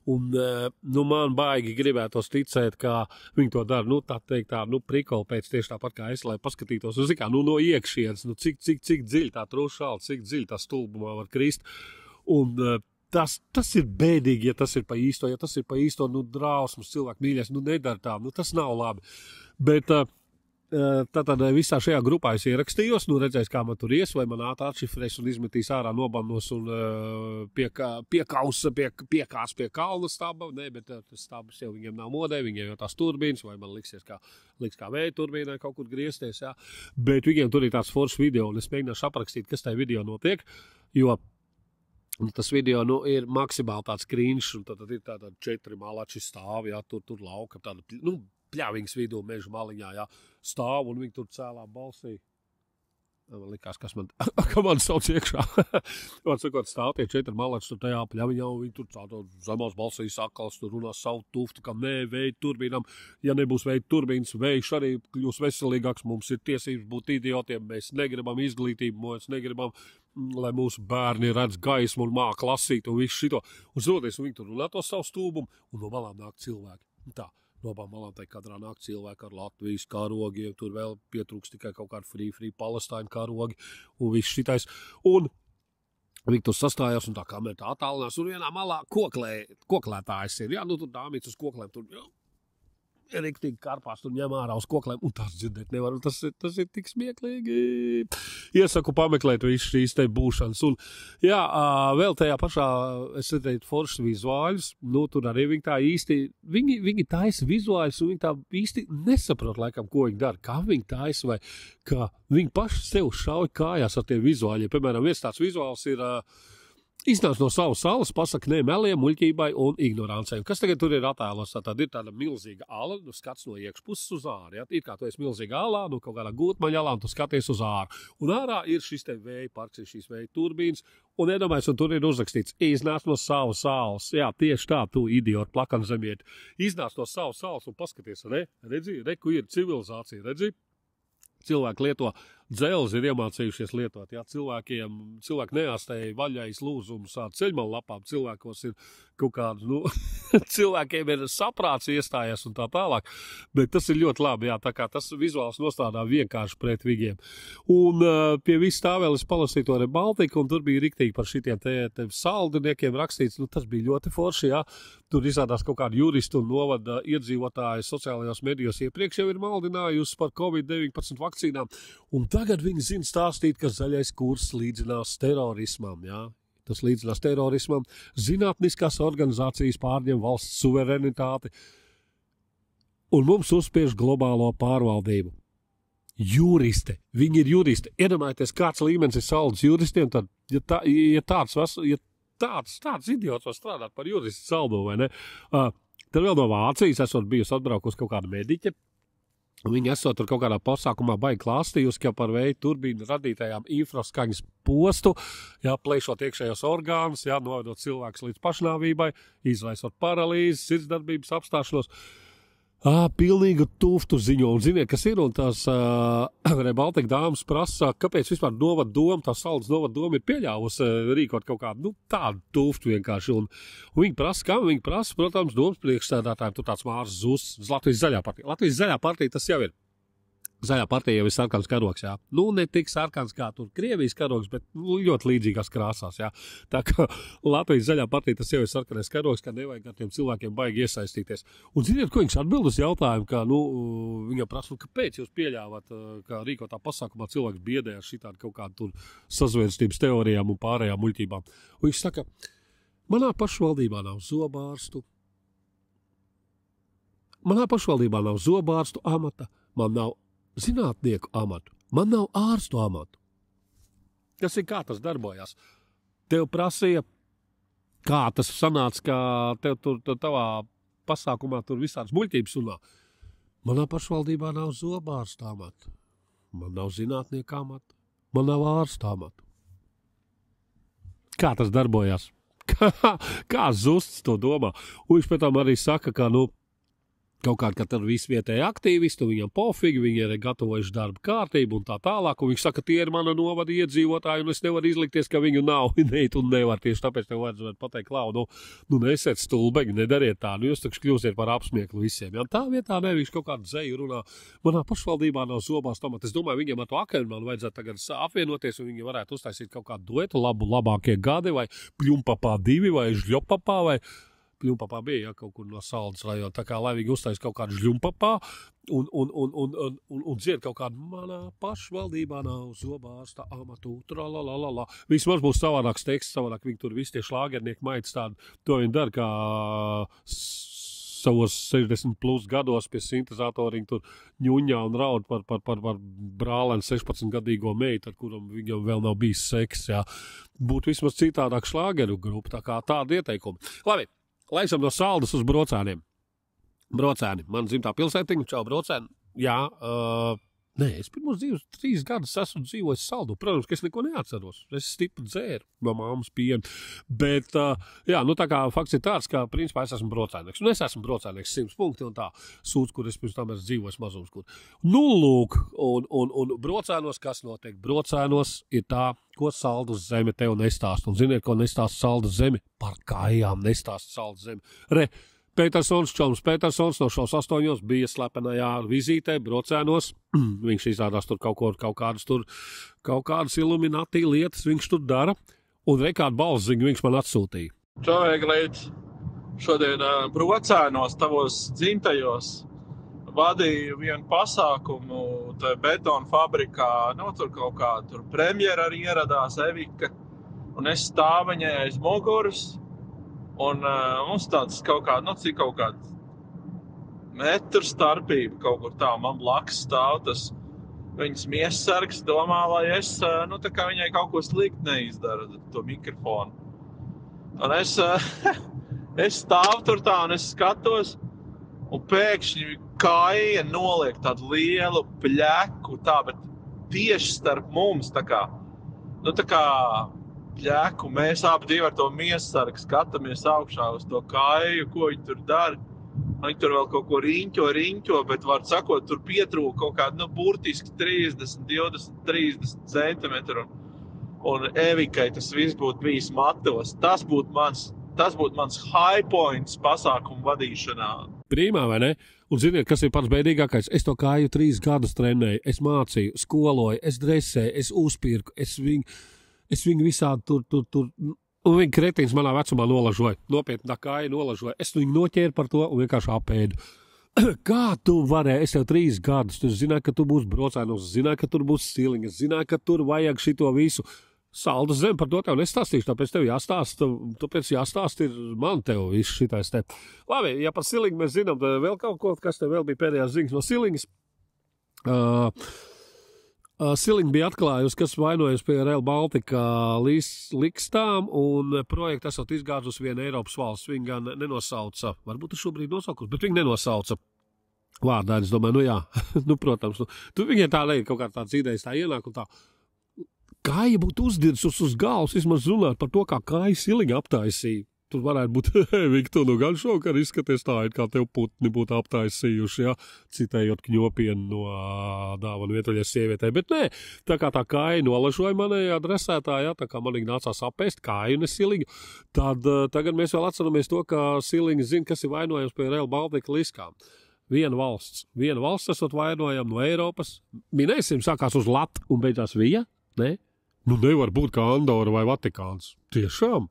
Un, nu, man baigi gribētos ticēt, kā viņi to dara, nu, tā teikt, prikoli pēc tieši tāpat kā es, lai paskatītos, no iekšienes, cik dziļi tā trūšāla, cik dziļi tā stulbumā var krist. Un tas ir bēdīgi, ja tas ir pa īsto, nu, drausmas, cilvēku mīļais, nu, nedara tā, nu, tas nav labi. Bet tātad visā šajā grupā es ierakstījos, nu, redzēs, kā man tur ies, vai man atšifrēs un izmetīs ārā nobanos un piekās pie kalna staba, ne, bet tas stabas jau viņiem nav modē, viņiem jau tās turbīnas, vai man liks kā vēja turbīnai kaut kur griezties, jā. Bet viņiem tur ir tāds foršs video, un es mēģināšu aprakstīt, kas tajā video notiek, jo tas video, nu, ir maksimāli tāds krīņš, un tad ir tāda 4 malači stāvi, jā, tur lauka, tāda, nu, pļāviņas vidū, meža maliņā, jā, stāv, un viņi tur cēlā balsī. Man likās, ka man sauc iekšā. Man sakot, stāv tie 4 malači tur tajā pļaviņā, un viņi tur tādā zemās balsīs akals, tur runās savu tuftu, kam nē, vēja turbīnam. Ja nebūs vēja turbīnas, vējš arī kļūs veselīgāks, mums ir tiesības būt idiotiem, mēs negribam izglītību, mēs negribam, lai mūsu bērni redz gaismu un māk lasīt un visu šito. Un zoties, un viņi tur runā to savu stūbumu, un no malām nāk cilvēki. Tā. No abām malām tai katrā nāk cilvēki ar Latvijas karogiem, tur vēl pietrūks tikai kaut kādi free Palestīna karogi un viss šitais. Un viņi tur sastājās un tā kamēr tā attālinās, un vienā malā koklētājs ir. Jā, nu tur dāmīts uz koklēm, tur riktīgi karpās, tur ņem ārā uz koklēm, un tās dzirdēt nevar, un tas ir tik smieklīgi. Iesaku pameklēt visu šīs te būšanas. Un, jā, vēl tajā pašā, es redzēju, foršas vizuāļus, nu, tur arī viņi tā īsti, viņi taisa vizuāļus, un viņi tā īsti nesaprot, laikam, ko viņi dara, kā viņi taisa, vai kā viņi paši sev šauj kājās ar tiem vizuāļiem. Piemēram, viens tāds vizuāls ir iznāc no savas salas, pasaka nē meliem, muļķībai un ignorancei. Un kas tagad tur ir attēlos? Tad ir tāda milzīga ala, nu, skats no iekšpuses uz āru. Ja? Ir kā tu esi milzīga alā, nu, kaut kādā gūtmaņalā, un tu skaties uz āru. Un ārā ir šis te vēja parks, ir šīs vēja turbīnas, un iedomājies, un tur ir uzrakstīts, iznāc no savas salas. Jā, tieši tā, tu idioti, plakanzemieti. Iznāc no savas salas un paskaties, redzi, ku ir civilizācija, redzi? Cilvēki lieto dzelzi, ir iemācījušies lietot. Jā, cilvēki neārstēja vaļais lūzums ar ceļmalu lapām. Cilvēkos ir kaut kāds, nu, cilvēkiem ir saprāts iestājies un tā tālāk. Bet tas ir ļoti labi, jā, tā kā tas vizuāls nostādā vienkārši pret viņiem. Un pie viss tā vēl es palasīju to Baltiku, un tur bija riktīgi par šitiem te saldiniekiem rakstīts. Nu, tas bija ļoti forši, jā. Tur izrādās kaut kādi juristi un novada iedzīvotāji sociālajos medijos iepriekš jau ir maldinājusi par COVID-19 vakcīnām. Un tagad viņi zina stāstīt, ka zaļais kurs līdzinās terorismam, jā. Tas līdzinās terorismam. Zinātniskās organizācijas pārņem valsts suverenitāti. Un mums uzspiež globālo pārvaldību. Juriste. Viņi ir juristi. Iedomājieties, kāds līmenis ir saldas juristiem, tad, tāds idiots var strādāt par juristu saldo, vai ne? Tad vēl no Vācijas esot bijusi atbraukusi kaut kāda mediķe. Viņi esot tur kaut kādā pasākumā baigi klāstījusi, ka par vēju turbīnu radītajām infraskaņas postu, jā, plēšot iekšējos orgānus, jā, novedot cilvēkus līdz pašnāvībai, izraisot paralīzi, sirdsdarbības apstāšanos. Pilnīgu tuftu ziņo, un ziniet, kas ir, un tās Baltika dāmas prasa, kāpēc vispār novada doma, tā saldas novada doma ir pieļāvusi rīkot kaut kādu, nu, tādu tuftu vienkārši, un viņi prasa, kam viņi prasa, protams, domas priekšsēdētājiem, tur tāds Mārs Zuss, Latvijas zaļā partija. Latvijas zaļā partija tas jau ir. Zaļā partija jau ir sarkans karogs, jā. Nu, ne tik sarkans kā tur Krievijas karogs, bet ļoti līdzīgās krāsās, jā. Tā kā Latvijas zaļā partija tas jau ir sarkanais karogs, ka nevajag ar tiem cilvēkiem baigi iesaistīties. Un ziniet, ko viņš atbild uz jautājumu, ka, nu, viņam prasa, kāpēc jūs pieļāvat, ka rīkotā pasākumā cilvēks biedē ar šitādu kaut kādu tur sazvērstības teorijām un pārējām muļķībām. Un viņš saka, manā pašvaldībā nav zobārstu. Manā pašvaldībā nav zobārstu amata, man nav zinātnieku amatu. Man nav ārstu amatu. Tas ir kā tas darbojās. Tev prasīja, kā tas sanāca, ka tev tur tavā pasākumā tur visādas muļķības runā. Manā pašvaldībā nav zobārstu amatu. Man nav zinātnieku amatu. Man nav ārstu amatu. Kā tas darbojās? Kā Zusts to domā? Un viņš pēc tam arī saka, ka, nu, kaut kādi, ka tur visi vietēji aktīvisti, viņam pofīgi, viņi ir gatavojuši darba kārtību un tā tālāk, un viņš saka, tie ir mana novada iedzīvotāji, un es nevaru izlikties, ka viņu nav, ne, tu nevar, tieši tāpēc tev vajadzētu pateikt, Klau, nu nesiet stulbeņi, nedariet tā, nu jūs taču kļūsiet par apsmieklu visiem, ja tā vietā ne, viņš kaut kādu zeju runā, manā pašvaldībā nav zobās tomāti, es domāju, viņiem ar to Akermanu vajadzētu tagad apvienoties, un viņi varētu uztaisīt kaut kādu duetu, labākie gadi, vai Pļumpapā 2, vai Žļopapā, vai Pļumpapā bija, ja, kaut kur no Saldas rajona, tā kā, lai viņi uztais kaut kādu Žļumpapā un dzied kaut kādu manā pašvaldībā nav zobārsta amatu, tralalala. Vismaz būs savādāks teksts, savādāk viņi tur visi tie šlāgernieki maitas tādu, to viņi dara kā savos 60 plus gados pie sintezatoriņa tur ņuņā un raud par brālēnu 16-gadīgo meitu, ar kuram viņam vēl nav bijis seks, jā. Būtu vismaz citādāk šlāgeru grupa, tā kā tāda ieteikuma. Labi. Laisam no Saldas uz Brocēniem. Brocēni, man dzimtā pilsētiņa, čau Brocēni. Jā, nē, es pirmos 3 gadus esmu dzīvojis Saldu. Protams, ka es neko neatceros. Es stipri dzēru no māmas pienu. Bet, jā, nu tā kā fakts ir tāds, ka principā es esmu brocēnieks. Un es esmu brocēnieks 100 punkti un tā sūds, kur es pirms tam esmu dzīvojis mazums. Kur. Nu, lūk, un Brocēnos, kas notiek? Brocēnos ir tā, ko Saldus zeme tev nestāst. Un ziniet, ko nestāst Saldus zeme? Par kājām nestāst Saldus zeme. Petersons, Čoms Petersons no šos 8 bija slepenajā vizītē Brocēnos. Viņš izrādās tur kaut kādas Illuminati lietas viņš tur dara. Un rekādu balsziņu viņš man atsūtīja. Čau, Eglīts. Šodien Brocēnos, tavos dzimtajos, vadīju vienu pasākumu betona fabrikā. Nu, tur kaut kā tur premjera arī ieradās Evika. Un es stāvu viņai aiz muguras. Un mums tāds kaut kāda, nu cik kaut kāda metru starpība kaut kur tā. Man blakus stāv tas viņas miesasargs, domā, lai es, nu tā kā viņai kaut ko slikti neizdara to mikrofonu. Un es stāvu tur tā un es skatos, un pēkšņi kāja noliek tādu lielu pļeku, tā, bet tieši starp mums, tā kā pļeku, mēs abi divi ar to miesasargu skatāmies augšā uz to kāju, ko viņi tur dara. Viņi tur vēl kaut ko riņķo, bet var sakot, tur pietrūka kaut kādu, nu, burtiski 30, 20, 30 centimetru. Un Evikai tas viss būtu bijis matos. Tas būtu mans high points pasākumu vadīšanā. Prīmā, vai ne? Un ziniet, kas ir pats bēdīgākais? Es to kāju 3 gadus trenēju, es mācīju, skoloju, es dresēju, es uzpirku, es viņu visādi tur, un viņa kretīns manā vecumā nolažoja, nopietni tā kāja nolažoja. Es viņu noķēru par to un vienkārši apēdu. Kā tu varēji? Es tev 3 gadus, tu zināji, ka tu būsi Brocēnos, zināji, ka tur būs Siliņa, zināji, ka tur vajag šito visu. Saldas zem, par to tev nestāstīšu, tāpēc tev jāstāst ir man tev viss šitais te. Labi, ja par Siliņu mēs zinām, tad vēl kaut ko, kas tev vēl bija pēdējās ziņas no Siliņas. Siliņa bija atklājusi, kas vainojas pie Rail Baltica likstām, un projektu esot izgāzus viena Eiropas valsts. Viņa gan nenosauca, varbūt šobrīd nosaukus, bet viņa nenosauca vārdā. Es domāju, nu jā, nu, protams, tu viņai tā ne kaut kā tāds idejas tā ienāk un tā. Kāja būtu uzdirsus uz galvas, vismaz runāt par to, kā kāja Siliņa aptaisīja. Tur varētu būt, Viktor, nu gan šokar izskaties tā, it kā tev putni būtu aptaisījuši, ja, citējot Kņopienu no dāvanu vietuļies sievietē. Bet nē, tā kā tā kāja nolažoja manējā dresētā, ja, tā kā manīgi nācās apēst kāju ne Siliņu, tad tagad mēs vēl atceramies to, ka Siliņa zina, kas ir vainojams pie Rail Baltica liskām. Viena valsts esot vainojama no Eiropas. Minēsim, sākās uz Lat un beidzās Vija, ne? Nu nevar būt kā Andora vai Vatikāns. Tiešām?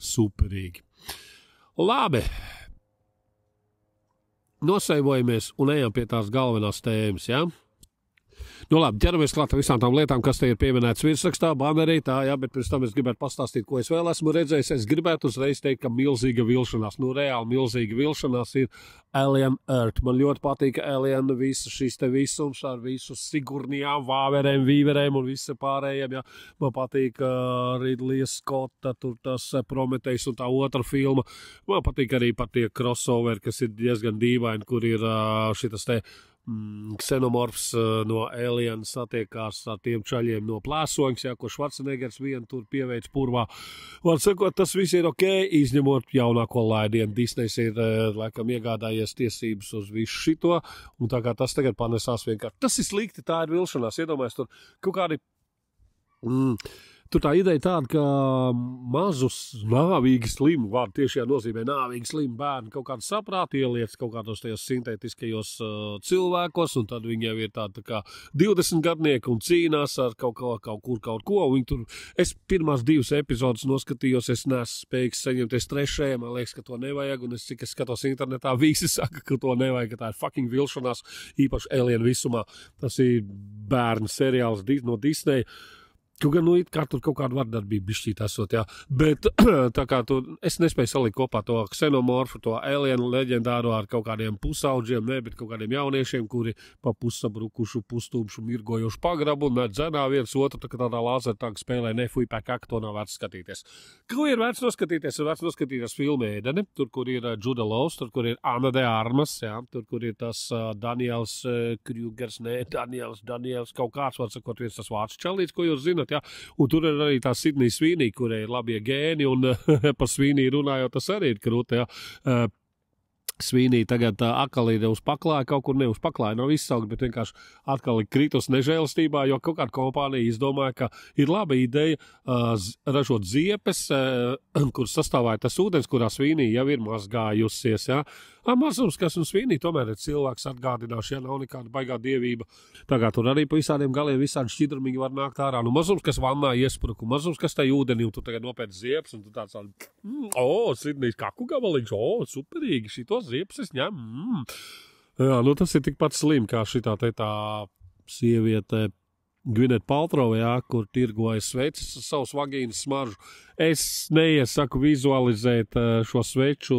Superīgi. Labi. Nosaivojamies un ejam pie tās galvenās tēmas, ja? Nu labi, ķeramies klāt visām tām lietām, kas te ir pieminētas virsrakstā, banerī, tā, jā, bet pirms tam es gribētu pastāstīt, ko es vēl esmu redzējis. Es gribētu uzreiz teikt, ka milzīga vilšanās, nu reāli milzīga vilšanās ir Alien Earth. Man ļoti patīk Alien, visas šīs te visums ar visu Sigurnijām, Vāverēm, Vīverēm un visu pārējiem, jā. Man patīk Ridleya Scotta, tur tas Prometejs un tā otra filma. Man patīk arī pat tie crossover, kas ir diezgan dīvaini, kur ir šitas te Xenomorfs no Alien satiekās ar tiem čaļiem no Plēsoņas, ko Schwarzeneggers vien tur pieveic purvā. Var sakot, tas viss ir ok, izņemot jaunāko laidienu. Disneys ir laikam iegādājies tiesības uz visu šito, un tā kā tas tagad panesās vienkārši. Tas ir slikti, tā ir vilšanās. Iedomājies, tur kaut kādi... Tur tā ideja tāda, ka mazus nāvīgi slimu, vārdu tiešajā nozīmē nāvīgi slimu bērni kaut kādu saprātu ieliec kaut kādos tajos sintētiskajos cilvēkos, un tad viņi jau ir tādi tā kā 20 gadnieki un cīnās ar kaut ko. Viņi tur, es pirmās 2 epizodes noskatījos, es neesmu spējīgs saņemties 3. Man liekas, ka to nevajag, un cik es skatos internetā, visi saka, ka to nevajag, ka tā ir fucking vilšanās, īpaši Alien visumā. Tas ir bērnu seriāls no Disney. Kaut gan, it kā tur kaut kāda vardarbība bišķīt esot, jā. Bet tā kā es nespēju salikt kopā to Xenomorfu, to Alien leģendāro ar kaut kādiem pusauģiem, bet kaut kādiem jauniešiem, kuri pa pussabrukušu, pustūmšu, mirgojošu pagrabu un dzenā viens otru, tā kā tādā lāzertāga spēlē, fuj, pēkāk, to nav vērts skatīties. Ko ir vērts noskatīties? Ir vērts noskatīties filmu Ēdene, tur, kur ir Jude Laws, tur, kur ir Ana de Armas, jā, tur, kur ir tas Daniels Krugers, Daniels kaut kāds, var sakot, viens tas vārds čalīts, ko jūs zinat. Ja? Un tur ir arī tā Sidnija Svīnī, kurai ir labie gēni, un par Svīnī runājot, tas arī ir krūti. Ja? Svīnī tagad atkal ir uz paklāja, kaut kur ne uz paklāja, nav izsaukt, bet vienkārši atkal ir kritus nežēlastībā, jo kaut kāda kompānija izdomāja, ka ir laba ideja ražot ziepes, kur sastāvēja tas ūdens, kurā Svīnī jau ir mazgājusies. Ja? Mazums, kas un Svīnī tomēr ir cilvēks atgādināši, ja nav nekāda baigā dievība. Tagad tur arī pa visādiem galiem visādi šķidrumiņi var nākt ārā. Nu, mazums, kas vannā iespruku, mazums, kas tai ūdenī, un tu tagad nopēc ziepes, un tu tāds Sidnijs kaku gabaliņš, superīgi, šitos ziepes es ņemu. Jā, nu tas ir tikpat slim, kā šitā te tā sieviete Gwyneth Paltrow, jā, kur tirgoja sveces ar savus vagīnas smaržu. Es neiesaku vizualizēt šo sveču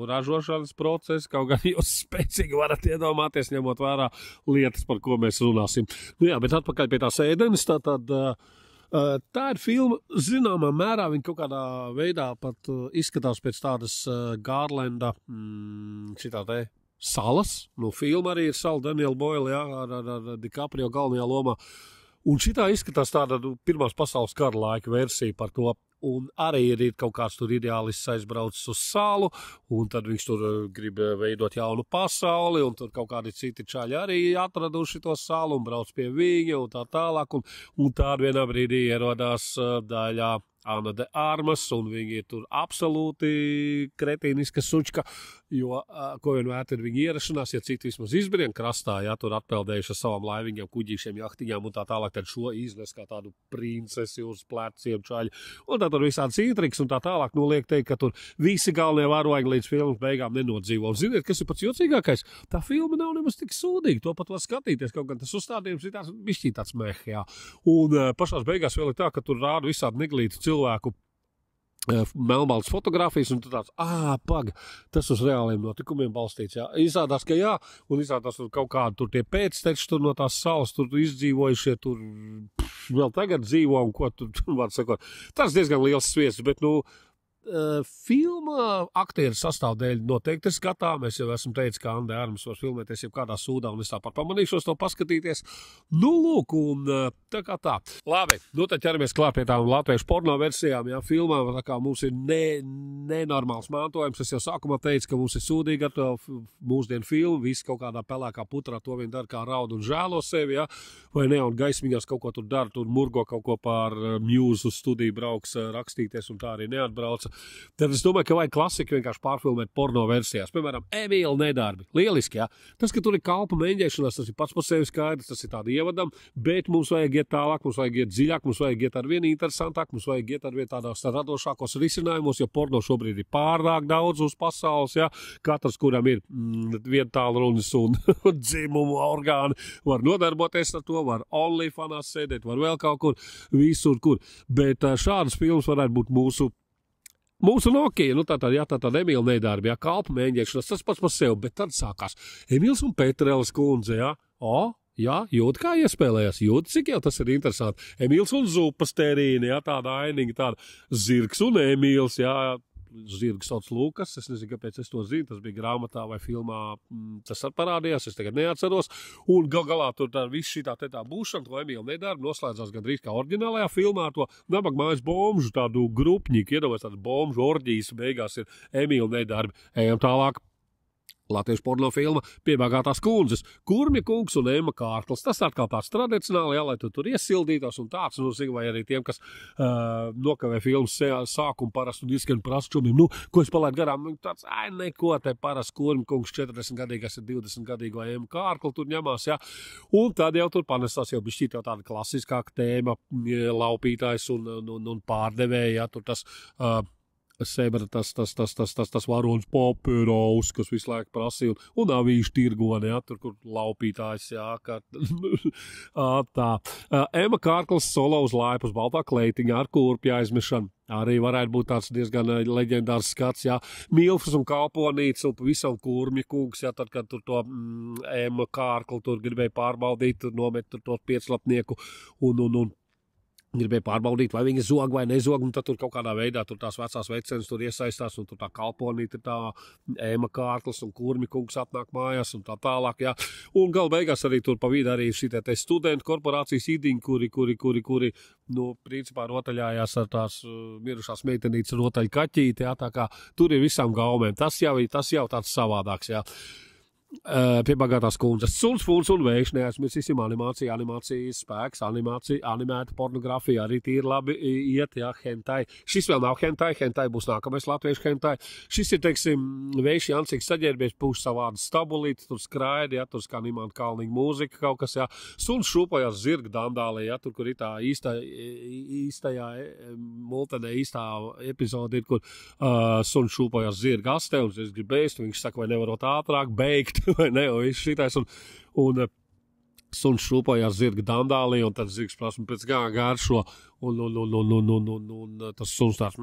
ražošanas procesu, kaut gan jūs spēcīgi varat iedomāties, ņemot vērā lietas, par ko mēs runāsim. Nu jā, bet atpakaļ pie tās ēdenes, tā ir filma, zināmā mērā, viņa kaut kādā veidā pat izskatās pēc tādas Garlanda, šitā te salas, nu filma arī ir sala Daniela Boyle, jā, ar DiCaprio galvenajā lomā. Un šitā izskatās tāda Pirmās pasaules kara laika versija par to, un arī ir kaut kāds tur ideālists aizbraucis uz salu, un tad viņš tur grib veidot jaunu pasauli, un tur kaut kādi citi čaļi arī atraduši to salu un brauc pie viņa, un tā tālāk, un tāda vienā brīdī ierodās daļā Ana de Armas, un viņi ir tur absolūti kretīniska sučka, jo, ko vien vērt ir viņa ierašanās, ja citi vismaz izbrien krastā, ja tur atpeldējuši ar savām laiviņiem, kuģīšiem, jahtiņām un tā tālāk, tad šo iznes kā tādu princesi uz pleciem čaļi, un tā tur visāds intriks un tā tālāk, nu liek teikt, ka tur visi galvenie varoņi līdz filmas beigām nenodzīvo. Un ziniet, kas ir pats jocīgākais? Tā filma nav nemaz tik sūdīga, to pat var skatīties, kaut gan tas uzstādījums ir tāds bišķīt tāds meh, jā. Un pašās beigās vēl ir tā, ka tur rāda visādi neglīti cilvēku melnbaltas fotogrāfijas, un tu tāds, tas uz reāliem notikumiem balstīts, jā. Izrādās, ka jā, un izrādās tur kaut kādi tur tie pēcteči tur no tās salas, tur izdzīvojušie, tur vēl tagad dzīvo, un ko tur var sakot. Tas diezgan liels sviests, bet, nu, filma aktieru sastāvdēļ noteikti ir skatām. Es jau esmu teicis, ka Ana de Armas var filmēties jau kādā sūdā, un es tāpat pamanīšos to paskatīties. Nu, lūk, un tā kā tā. Labi, nu tad ķeramies klāt pie tām latviešu porno versijām, jā, filmām, tā kā mums ir nenormāls mantojums. Es jau sākumā teicu, ka mums ir sūdīgi ar to mūsdienu filmu, visi kaut kādā pelēkā putrā to vien dara kā raud un žēlo sevi, jā, vai ne, un gaismiņās kaut ko tur dara, tur murgo kaut ko pār Muse uz studiju brauks rakstīties, un tā arī neatbrauca. Tad es domāju, ka vajag klasiku vienkārši pārfilmēt porno versijās. Piemēram, Emīla Nedarbi. Lieliski, jā. Tas, ka tur ir kalpa mēģēšanās, tas ir pats par sevi skaidrs, tas ir tādi ievadam, bet mums vajag iet tālāk, mums vajag iet dziļāk, mums vajag iet ar vien interesantāk, mums vajag iet ar vien tādās radošākos risinājumos, jo porno šobrīd ir pārāk daudz uz pasaules, jā. Katrs, kuram ir vientālrunis un dzimumu orgāni, var nodarboties ar to, var OnlyFanās sēdēt, var vēl kaut kur, visur, kur. Bet šādas filmas varētu būt mūsu Nokia, nu tātad Emīla Nedarbi, jā, kalpa mēģēšanas, tas pats par sevi, bet tad sākās Emīls un Petreles kundze, jā, jā, jūt kā iespēlējās, jūt, cik jau tas ir interesanti. Emīls un Zupas Terīne, jā, tāda ainiņa, tāda Zirgs un Emīls, jā, zirgu sauc Lukas, es nezinu, kāpēc es to zinu, tas bija grāmatā vai filmā, tas parādījās, es tagad neatceros, un galā tur tā viss šī tā būšana, to Emīlu Nedarbu noslēdzās gandrīz kā oriģinālajā filmā, to nabaga mājas bomžu tādu grupņiku, iedomājies tādu bomžu orģijas, beigās ir Emīlu Nedarbi, ejam tālāk. Latviešu porno filma Piebāgātās kundzes, Kurmja kungs un Emma Kārkls. Tas atkal tāds tradicionāli, jā, lai tu tur iesildītos un tāds, nu, zinu, vai arī tiem, kas nokavē filmas sākumu parasti un diezgan prasa čumiem, nu, ko es palaidu garām, nu, tāds, neko, te parasti Kurmja kungs 40-gadīgais ir 20-gadīgo Emma Kārklu tur ņemās, jā. Un tad jau tur panesās jau bišķīt jau tāda klasiskāka tēma, laupītājs un pārdevēja, jā, tur tas... Sebra tas varonis Papīraus, kas visu laiku prasīja, un avīšu tirgoni, jā, tur, kur laupītājs, jā, kā tā. Emma Kārkls solo uz laipas baltā kleitiņā ar kurpju aizmešanu. Arī varētu būt tāds diezgan leģendārs skats, jā. Milfas un kalponīts un pavisam Kurmja kungs, jā, tad, kad tur to Emma Kārklu tur gribēja pārbaudīt, tur nomet tur to pieclapnieku un gribēja pārbaudīt, vai viņa zog vai nezog, un tad tur kaut kādā veidā tur tās vecās vecenes tur iesaistās, un tur tā kalponīte ir tā Emma Kārkls un Kurmja kungs atnāk mājās, un tā tālāk, jā. Un gal beigās arī tur pa vidu arī šitie te studentu korporācijas idiņi, kuri, nu, principā rotaļājās ar tās mirušās meitenītes rotaļu kaķīti, jā, tā kā tur ir visām gaumēm. Tas jau tāds savādāks, jā. Piebāgātās kundzes, suns, funs un vējš, neaizmirsīsim animācijas spēks, animēta pornografija arī tīri labi iet, jā, hentai. Šis vēl nav hentai būs nākamais latviešu hentai. Šis ir, teiksim, vējš Jancīgs saģērbies, pūš savādu stabulīti, tur skraidi, jā, tur skan imanta kalniņa mūzika kaut kas, jā. Suns šūpojās zirga dandālī, jā, tur, kur ir tā īstajā multenē īstā epizode ir, kur suns šūpojās zirga astē, un es gribu ēst, viņš saka, vai nevarot ātrāk beigt, vai ne, un viss šitais, un suns šūpojās zirga dandālī, un tad zirgs prasa pēc garšo, un tas suns tāds,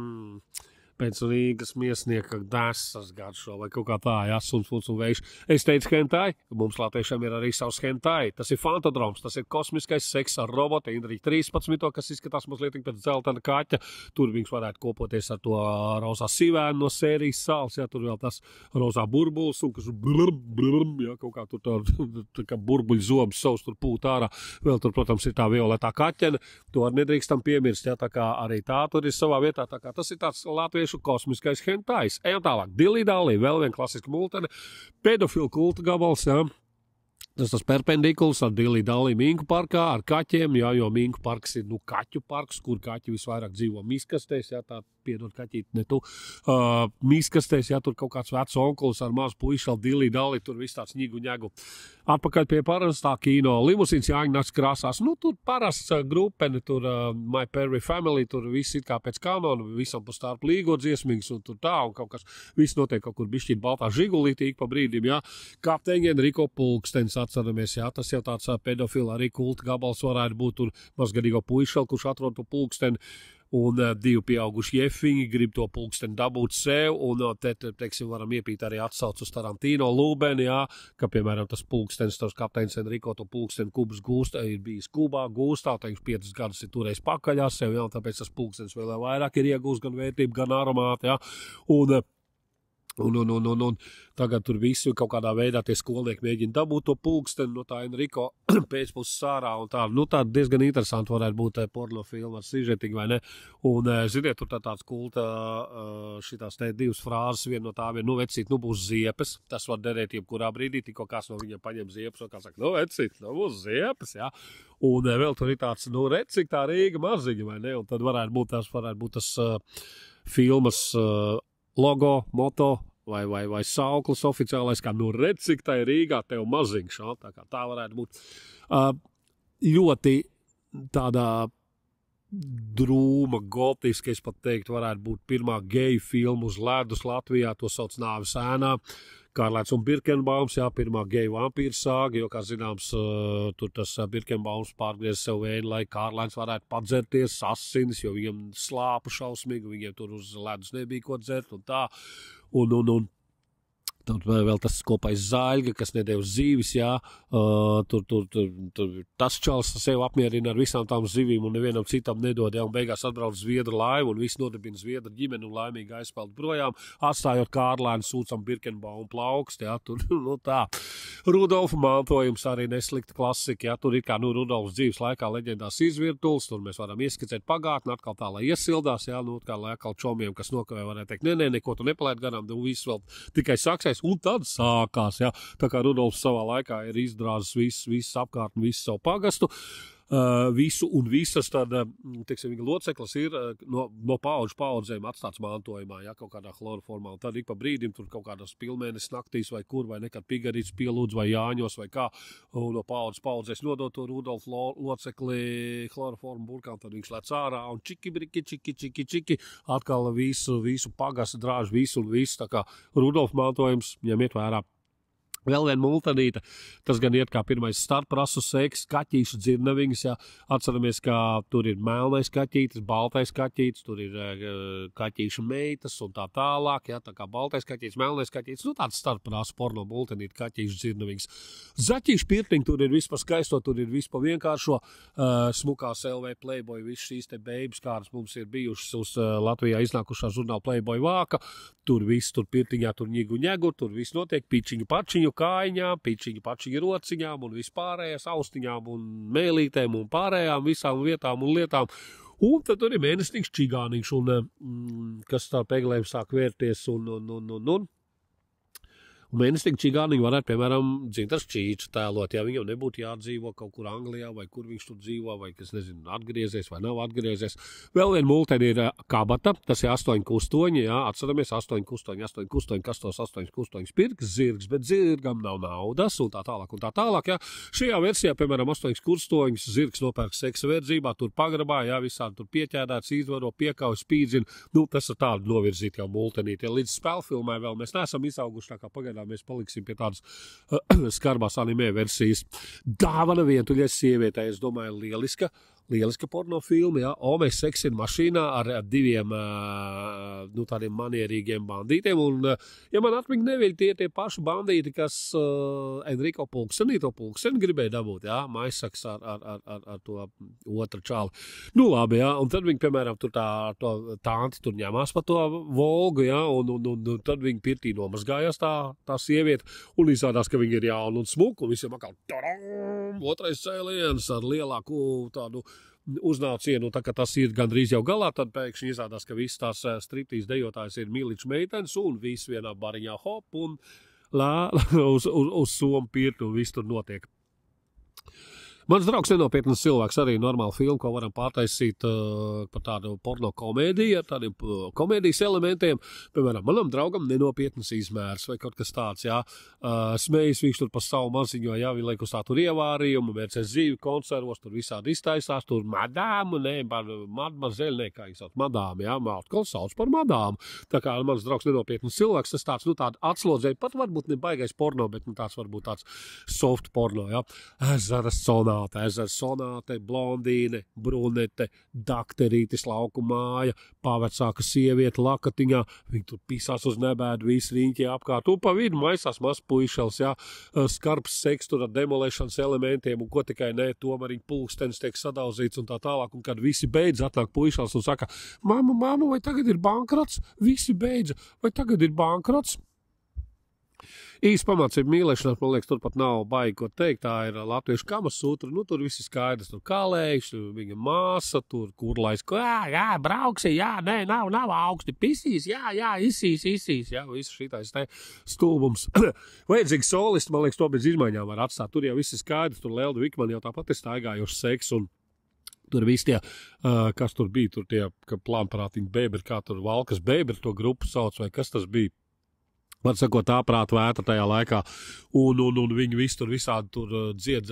pēc Rīgas miesnieka desas garšo, vai kaut kā tā, jā, suns, funs un vējš. Es teicu hentai, mums latviešiem ir arī savs hentai. Tas ir fantodroms, tas ir kosmiskais seks ar robotu, Indrija 13, kas izskatās mazliet pēc dzeltena kaķa. Tur viņš varētu kopoties ar to rozā sivēnu no sērijas sāls, jā, tur vēl tas rozā burbulis, un kas jā, kaut kā tur tā kā burbuļu zobs savs tur pūt ārā. Vēl tur, protams, ir tā violetā kaķene, to arī nedrīkstam piemirst, jā, tā kā arī tā tur ir savā vietā, tā kā tas ir tāds latviešu kosmiskais hentais. Ejam tālāk. Dilidālī, vēl viena klasiska multene. Pedofilu kulta gabals, jā. Tas perpendikuls ar Dilidālī Minku parkā, ar kaķiem, jā, jo Minku parks ir, nu, kaķu parks, kur kaķi visvairāk dzīvo miskastēs, jā, tā piedod kaķīt, ne tu. Miskastēs, jā, tur kaut kāds vecs onkulis ar mazu puišu, Dilidālī, tur viss tāds ņigu ņegu. Atpakaļ pie parastā kino. Limusīns Jāņa nakts krāsās. Nu, tur parasts grupene, tur My Perry Family, tur viss ir kā pēc kanona, visam pa starp līgo dziesmīgs un tur tā, un kaut kas, viss notiek kaut kur bišķīt baltā žigulītī pa brīdim, jā. Kapteiņi Enrico Pulkstenis atceramies, jā, tas jau tāds pedofila arī kulta gabals varētu būt tur mazgadīgo puišal, kurš atrod to pulksteni. Un divi pieauguši jefiņi grib to pulksteni dabūt sev, un te, teiksim, varam iepīt arī atsauc uz Tarantino Lūbeni, jā, ka, piemēram, tas pulkstenis, tos kapteinis Enrico to pulksteni Kubas gūstā, ir bijis Kubā gūstā, teiksim, 5 gadus ir turējis pakaļā sev, jā, un tāpēc tas pulkstenis vēl vairāk ir iegūst gan vērtību, gan aromātu, jā, un tagad tur visi kaut kādā veidā tie skolnieki mēģina dabūt to pulksteni no tā Enrico pēcpuses ārā un tā, nu tā diezgan interesanti varētu būt porno filma ar sižetiņu, vai ne? Un, ziniet, tur tāds kulta šitās te divas frāzes, viena no tām ir, nu, vecīt, nu, būs ziepes, tas var derēt jebkurā brīdī, tikko kāds no viņiem paņem ziepes, un kāds saka, nu, vecīt, nu, būs ziepes, jā. Un vēl tur ir tāds, nu, redz, cik tā Rīga maziņa, vai ne? Un tad varētu būt tas filmas logo, moto vai sauklis oficiālais, kā nu redz, cik tā ir Rīgā, tev maziņš, tā kā tā varētu būt. Ļoti tādā drūma, gotiska, es pat teiktu, varētu būt pirmā geju filma uz ledus Latvijā, to sauc Nāves ēnā. Kārlēts un Birkenbaums, jā, pirmā geju vampīru sāga, jo, kā zināms, tur tas Birkenbaums pārgriez sev vēju, lai Kārlēts varētu padzerties asinis, jo viņam slāpu šausmīgi, viņiem tur uz ledus nebija ko dzert un tā. Un Tur vēl tas kopais Zaļga, kas nedēļ zīvis, jā, tur tas čals sev apmierina ar visām tām zivīm un nevienam citam nedod, jā, un beigās atbrauc Zviedru laivu un viss nodibina Zviedru ģimeni un laimīgi aizpeld projām, atstājot Kārlēnu sūcam Birkenbaum plaukst, jā, tur, tā. Rudolfa mantojums arī neslikta klasika, jā, tur ir kā, Rudolfs dzīves laikā leģendās izvirtuls, tur mēs varam ieskicēt pagātni, atkal tā, lai iesildās, jā, kā lai atkal čomiem, kas nokavē, varētu teikt, neko tu nepalaid garām, viss vēl tikai saksēs. Un tad sākās, jā. Tā kā Rudolfs savā laikā ir izdrāzis visu apkārtni, visu savu pagastu, visu un visas tad, teiksim, viņa loceklis ir no paudžu paudzēm atstāts mantojumā, jā, kaut kādā chloroformā. Un tad ik pa brīdim tur kaut kādas pilnmēnesis naktīs vai kur, vai nekad pigarīts pielūdz vai jāņos vai kā, un no paudzēs nodot to Rudolfu locekli chloroformu burkām, tad viņš lēc ārā un čiki, atkal visu pagastu drāž visu un visu, tā kā Rudolfa mantojums, ņemiet vērā. Vēl viena multanīta, tas gan iet kā pirmais starprasu seks, kaķīšu dzirnaviņas, jā, atceramies, ka tur ir melnais kaķītis, baltais kaķītis, tur ir kaķīšu meitas un tā tālāk, jā, tā kā baltais kaķītis, melnais kaķītis, tāds starprasu porno multanīta, kaķīšu dzirnaviņas. Zaķīšu pirtiņi, tur ir viss pa skaisto, tur ir viss pa vienkāršo, smukās LV Playboy, viss šīs te bēbas, kādas mums ir bijušas uz Latvijā iznākušā žurnāla Playboy vāka, tur viss, tur pirtiņā, tur ņigu, tur viss notiek, pičiņu, pačiņu, kājiņām, pičiņu rociņām un vispārējās austiņām un mēlītēm un pārējām visām vietām un lietām. Un tad tur ir mēnesnīgs čigāniņš, un kas tā peglēm sāk vērties un mēnesnīgi čigāniņu varētu, piemēram, Dzintars Čīčs tēlot, ja viņam nebūtu jādzīvo kaut kur Anglijā, vai kur viņš tur dzīvo, vai, kas nezinu, atgriezies vai nav atgriezies. Vēl viena multeni ir kabata, tas ir 8 kustoņi, jā, atceramies, 8 kustoņi, kas tos 8 kustoņus pirks, zirgs, bet zirgam nav naudas, un tā tālāk, jā. Šajā versijā, piemēram, 8 kustoņus, zirgs nopērk seksa verdzībā, tur pagrabā, jā, visādi tur pieķēdēts, izvaro, piekauj, spīdzina, tas ir tādi novirzīt jau multenīti, ja līdz spēlfilmai vēl mēs neesam izauguši, tā kā pagaidām mēs paliksim pie tādas skarbās anime versijas. Dāvana vientuļais sievietē, es domāju, lieliska porno filma, jā, Omes seksin mašīnā ar diviem, tādiem manierīgiem bandītiem, un, ja man atmiņa neviļ, tie paši bandīti, kas Enrico Pulkseni gribēja dabūt, jā, maisaks ar to otru čāli. Labi, jā, un tad viņi, piemēram, tur to tanti tur ņemās pa to Volgu, jā, un tad viņi pirtī nomazgājās tā sieviete, un izrādās, ka viņi ir jauni un smuki, un visiem atkal otrais cēliens ar lielāku tādu uznācienu, tā kā tas ir gandrīz jau galā, tad pēkšņi izrādās, ka visas tās striptīs dejotājs ir miliču meitenes, un viss vienā bariņā hop, un uz somu pirti, un viss tur notiek. Mans draugs nenopietnas cilvēks, arī normāla filma, ko varam pārtaisīt par tādu porno komēdiju, ar tādiem komēdijas elementiem. Piemēram, manam draugam nenopietnas izmērs vai kaut kas tāds, jā. Smējas viņš tur pa savu maziņo, jā, viņa liek uz tā tur ievārījumu, mērcēs zīvi konservos, tur visādi iztaisās, tur madāmu, madmazeļ, kā viņš sauc, madāmu, jā, atkal sauc par madāmu. Tā kā mans draugs nenopietnas cilvēks, tas tāds, tāda atslodzēja, pat varbūt ne baigais porno, bet tāds varbūt tāds soft porno, jā. Ezera sonāte, blondīne, brunete, dakterītis, lauku māja, pavecāka sieviete lakatiņā, viņi tur pisās uz nebēdu, visi riņķi apkārt, un pa vidu maisās maz puišels, jā, skarbs seks tur ar demolēšanas elementiem, un ko tikai ne, tomēr pulkstenis tiek sadauzīts un tā tālāk, un kad visi beidz, atnāk puišels un saka, mamma, vai tagad ir bankrots? Visi beidza, vai tagad ir bankrots? Īsti pamācība mīlēšanās, man liekas, tur pat nav baigi, ko teikt, tā ir latviešu kamasutra, tur viss ir skaidrs, tur kalējs, viņa māsa, tur kurlais, brauksi, nav augsti, pisīs, izsīs, viss šitais te stulbums. Vajadzīgs solisti, man liekas, to bez izmaiņām var atstāt, tur jau viss ir skaidrs, tur Lelda Vikman jau tāpat ir staigājuši seks, un tur visi tie, kas tur bija, tur tie, ka plānprātīgi bēberi, kā tur Valkas bēberi to grupu sauc, vai kas tas bija. Man sakot, tā prāta vētra tajā laikā, un viņi visi tur visādi tur dzied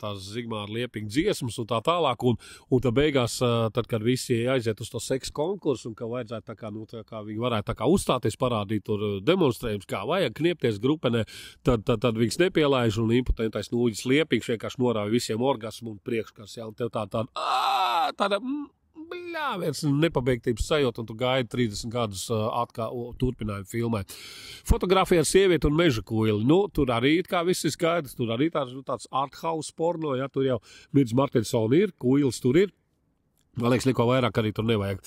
tās Zigmāra Liepiņa dziesmas un tā tālāk, un tad beigās, tad, kad visi aiziet uz to seksu konkursu, un ka vajadzētu tā kā viņi varētu tā kā uzstāties, parādīt tur demonstrējums, kā vajag kniepties grupenē, tad viņas nepielaiž, un impotentais Nūģis Liepiņš vienkārši norāja visiem orgasmu un priekškars, jā, un tev tāda viens nepabeigtības sajūta, un tu gaidi 30 gadus turpinājumu filmai. Fotografija ar sievieti un meža kuili. Nu, tur arī it kā viss ir skaidrs, tur arī tāds arthouse porno, ja, tur jau Mirds Martinsona ir, kuilis tur ir. Man liekas, neko vairāk arī tur nevajag.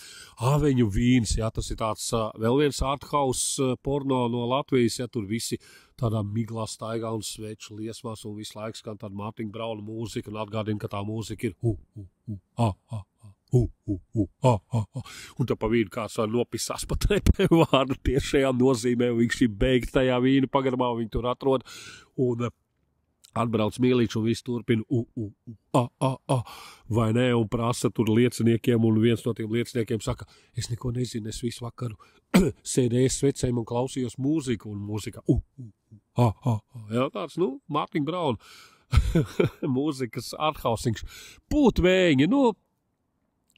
Aveņu vīns, ja, tas ir tāds vēl viens arthouse porno no Latvijas, ja, tur visi tādā miglā staigā un sveču liesmās un visu laiku skan tāda Mārtiņa Brauna mūzika un atgādina, ka tā mūzika ir un tā pa vīnu kāds nopisās pa trepē vārdu tiešajā nozīmē, un viņš ir beigt tajā vīnu pagarmā, un viņi tur atrod, un atbrauc mīlīši un viss turpina vai nē, un prasa tur lieciniekiem, un viens no tiem lieciniekiem saka, es neko nezinu, es visu vakaru sēdēju svecēm un klausījos mūziku, un mūzika jā, tāds, nu, Mārtiņa Brauna mūzikas arthausiņš, pūtvēņi, nu,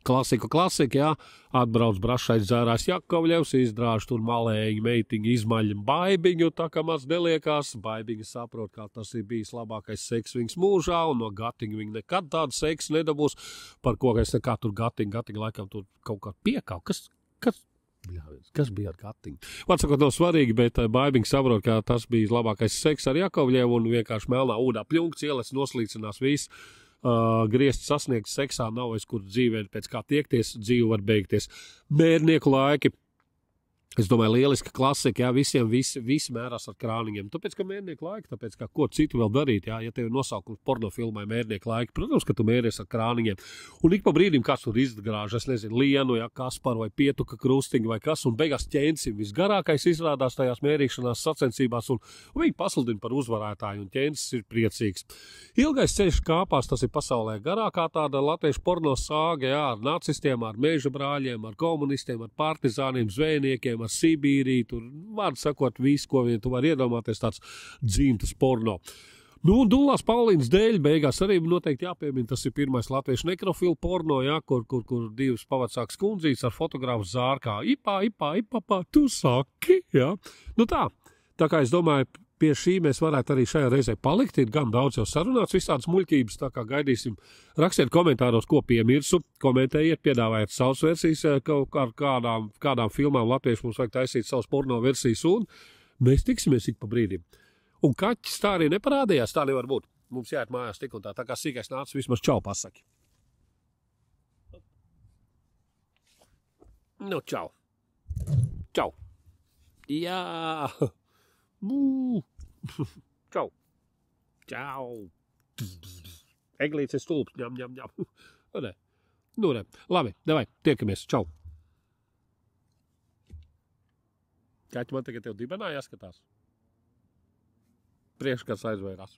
klasika, jā, atbrauc brašais dzērās Jakovļevs, izdrāž tur malēņi, meitiņi izmaļ baibiņu, tā kā maz neliekās, baibiņa saprot, kā tas ir bijis labākais seks viņas mūžā, un no gatiņa viņa nekad tādu seksu nedabūs, par ko es nekā tur gatiņa laikam tur kaut kā piekau, kas bija ar gatiņu? Vatsakot, nav svarīgi, bet baibiņa saprot, ka tas bija labākais seks ar Jakovļevu, un vienkārši melnā ūdā pļunkts, ieles noslīcinās viss, griezt sasniegt seksā nav aiz kur dzīvē, pēc kā tiekties, dzīve var beigties. Mērnieku laiki, es domāju, lieliska klasika, jā, visiem visi mērās ar krāniņiem. Tāpēc, ka mērnieku laiki, tāpēc, ka ko citu vēl darīt, jā, ja tev ir nosaukums pornofilmai mērnieku laiki, protams, ka tu mēries ar krāniņiem. Un ik pa brīdim kāds tur izgrāž, es nezinu, lienu, jā, Kasparu vai pietuka krustiņu vai kas, un beigās ķēnsim visgarākais izrādās tajās mērīšanās sacensībās, un viņi pasludina par uzvarētāju, un ķēnsis ir priecīgs. Ilgais ceļš kāpās, tas ir pasaulē garākā tāda latviešu porno sāga, jā, ar nacistiem, ar meža brāļiem, ar komunistiem, ar partizāniem, zvejniekiem, ar Sibīriju, tur, vārdu sakot, visu, ko vien tu vari iedomāties, tāds dzimtas porno. Nu, un Dullās Paulīnas dēļ beigās arī noteikti jāpiemina, tas ir pirmais latviešu nekrofilu porno, jā, kur divas pavacākas kundzītes ar fotografu zārkā. Ipā, tu saki, jā. Nu tā kā es domāju, pie šī mēs varētu arī šajā reizē palikt, ir gan daudz jau sarunāts, visādas muļķības, tā kā gaidīsim. Rakstiet komentāros, ko piemirsu, komentējiet, piedāvājiet savas versijas, kaut ar kādām filmām latvieši mums vajag taisīt savas porno versijas, un mēs tiksimies ik pa brīdim. Un kaķis tā arī neparādījās, tā nevar būt. Mums jāiet mājās tik un tā kā sīkais nācis, vismaz čau pasaki. Nu, čau. Čau. Jā. Čau. Čau. Eglīts ir stulbs. Ņem. Nu, ne. Labi, davai, tiekamies. Čau. Kaķi, man tagad tev dibenā jāskatās. Priekškars aizvairās.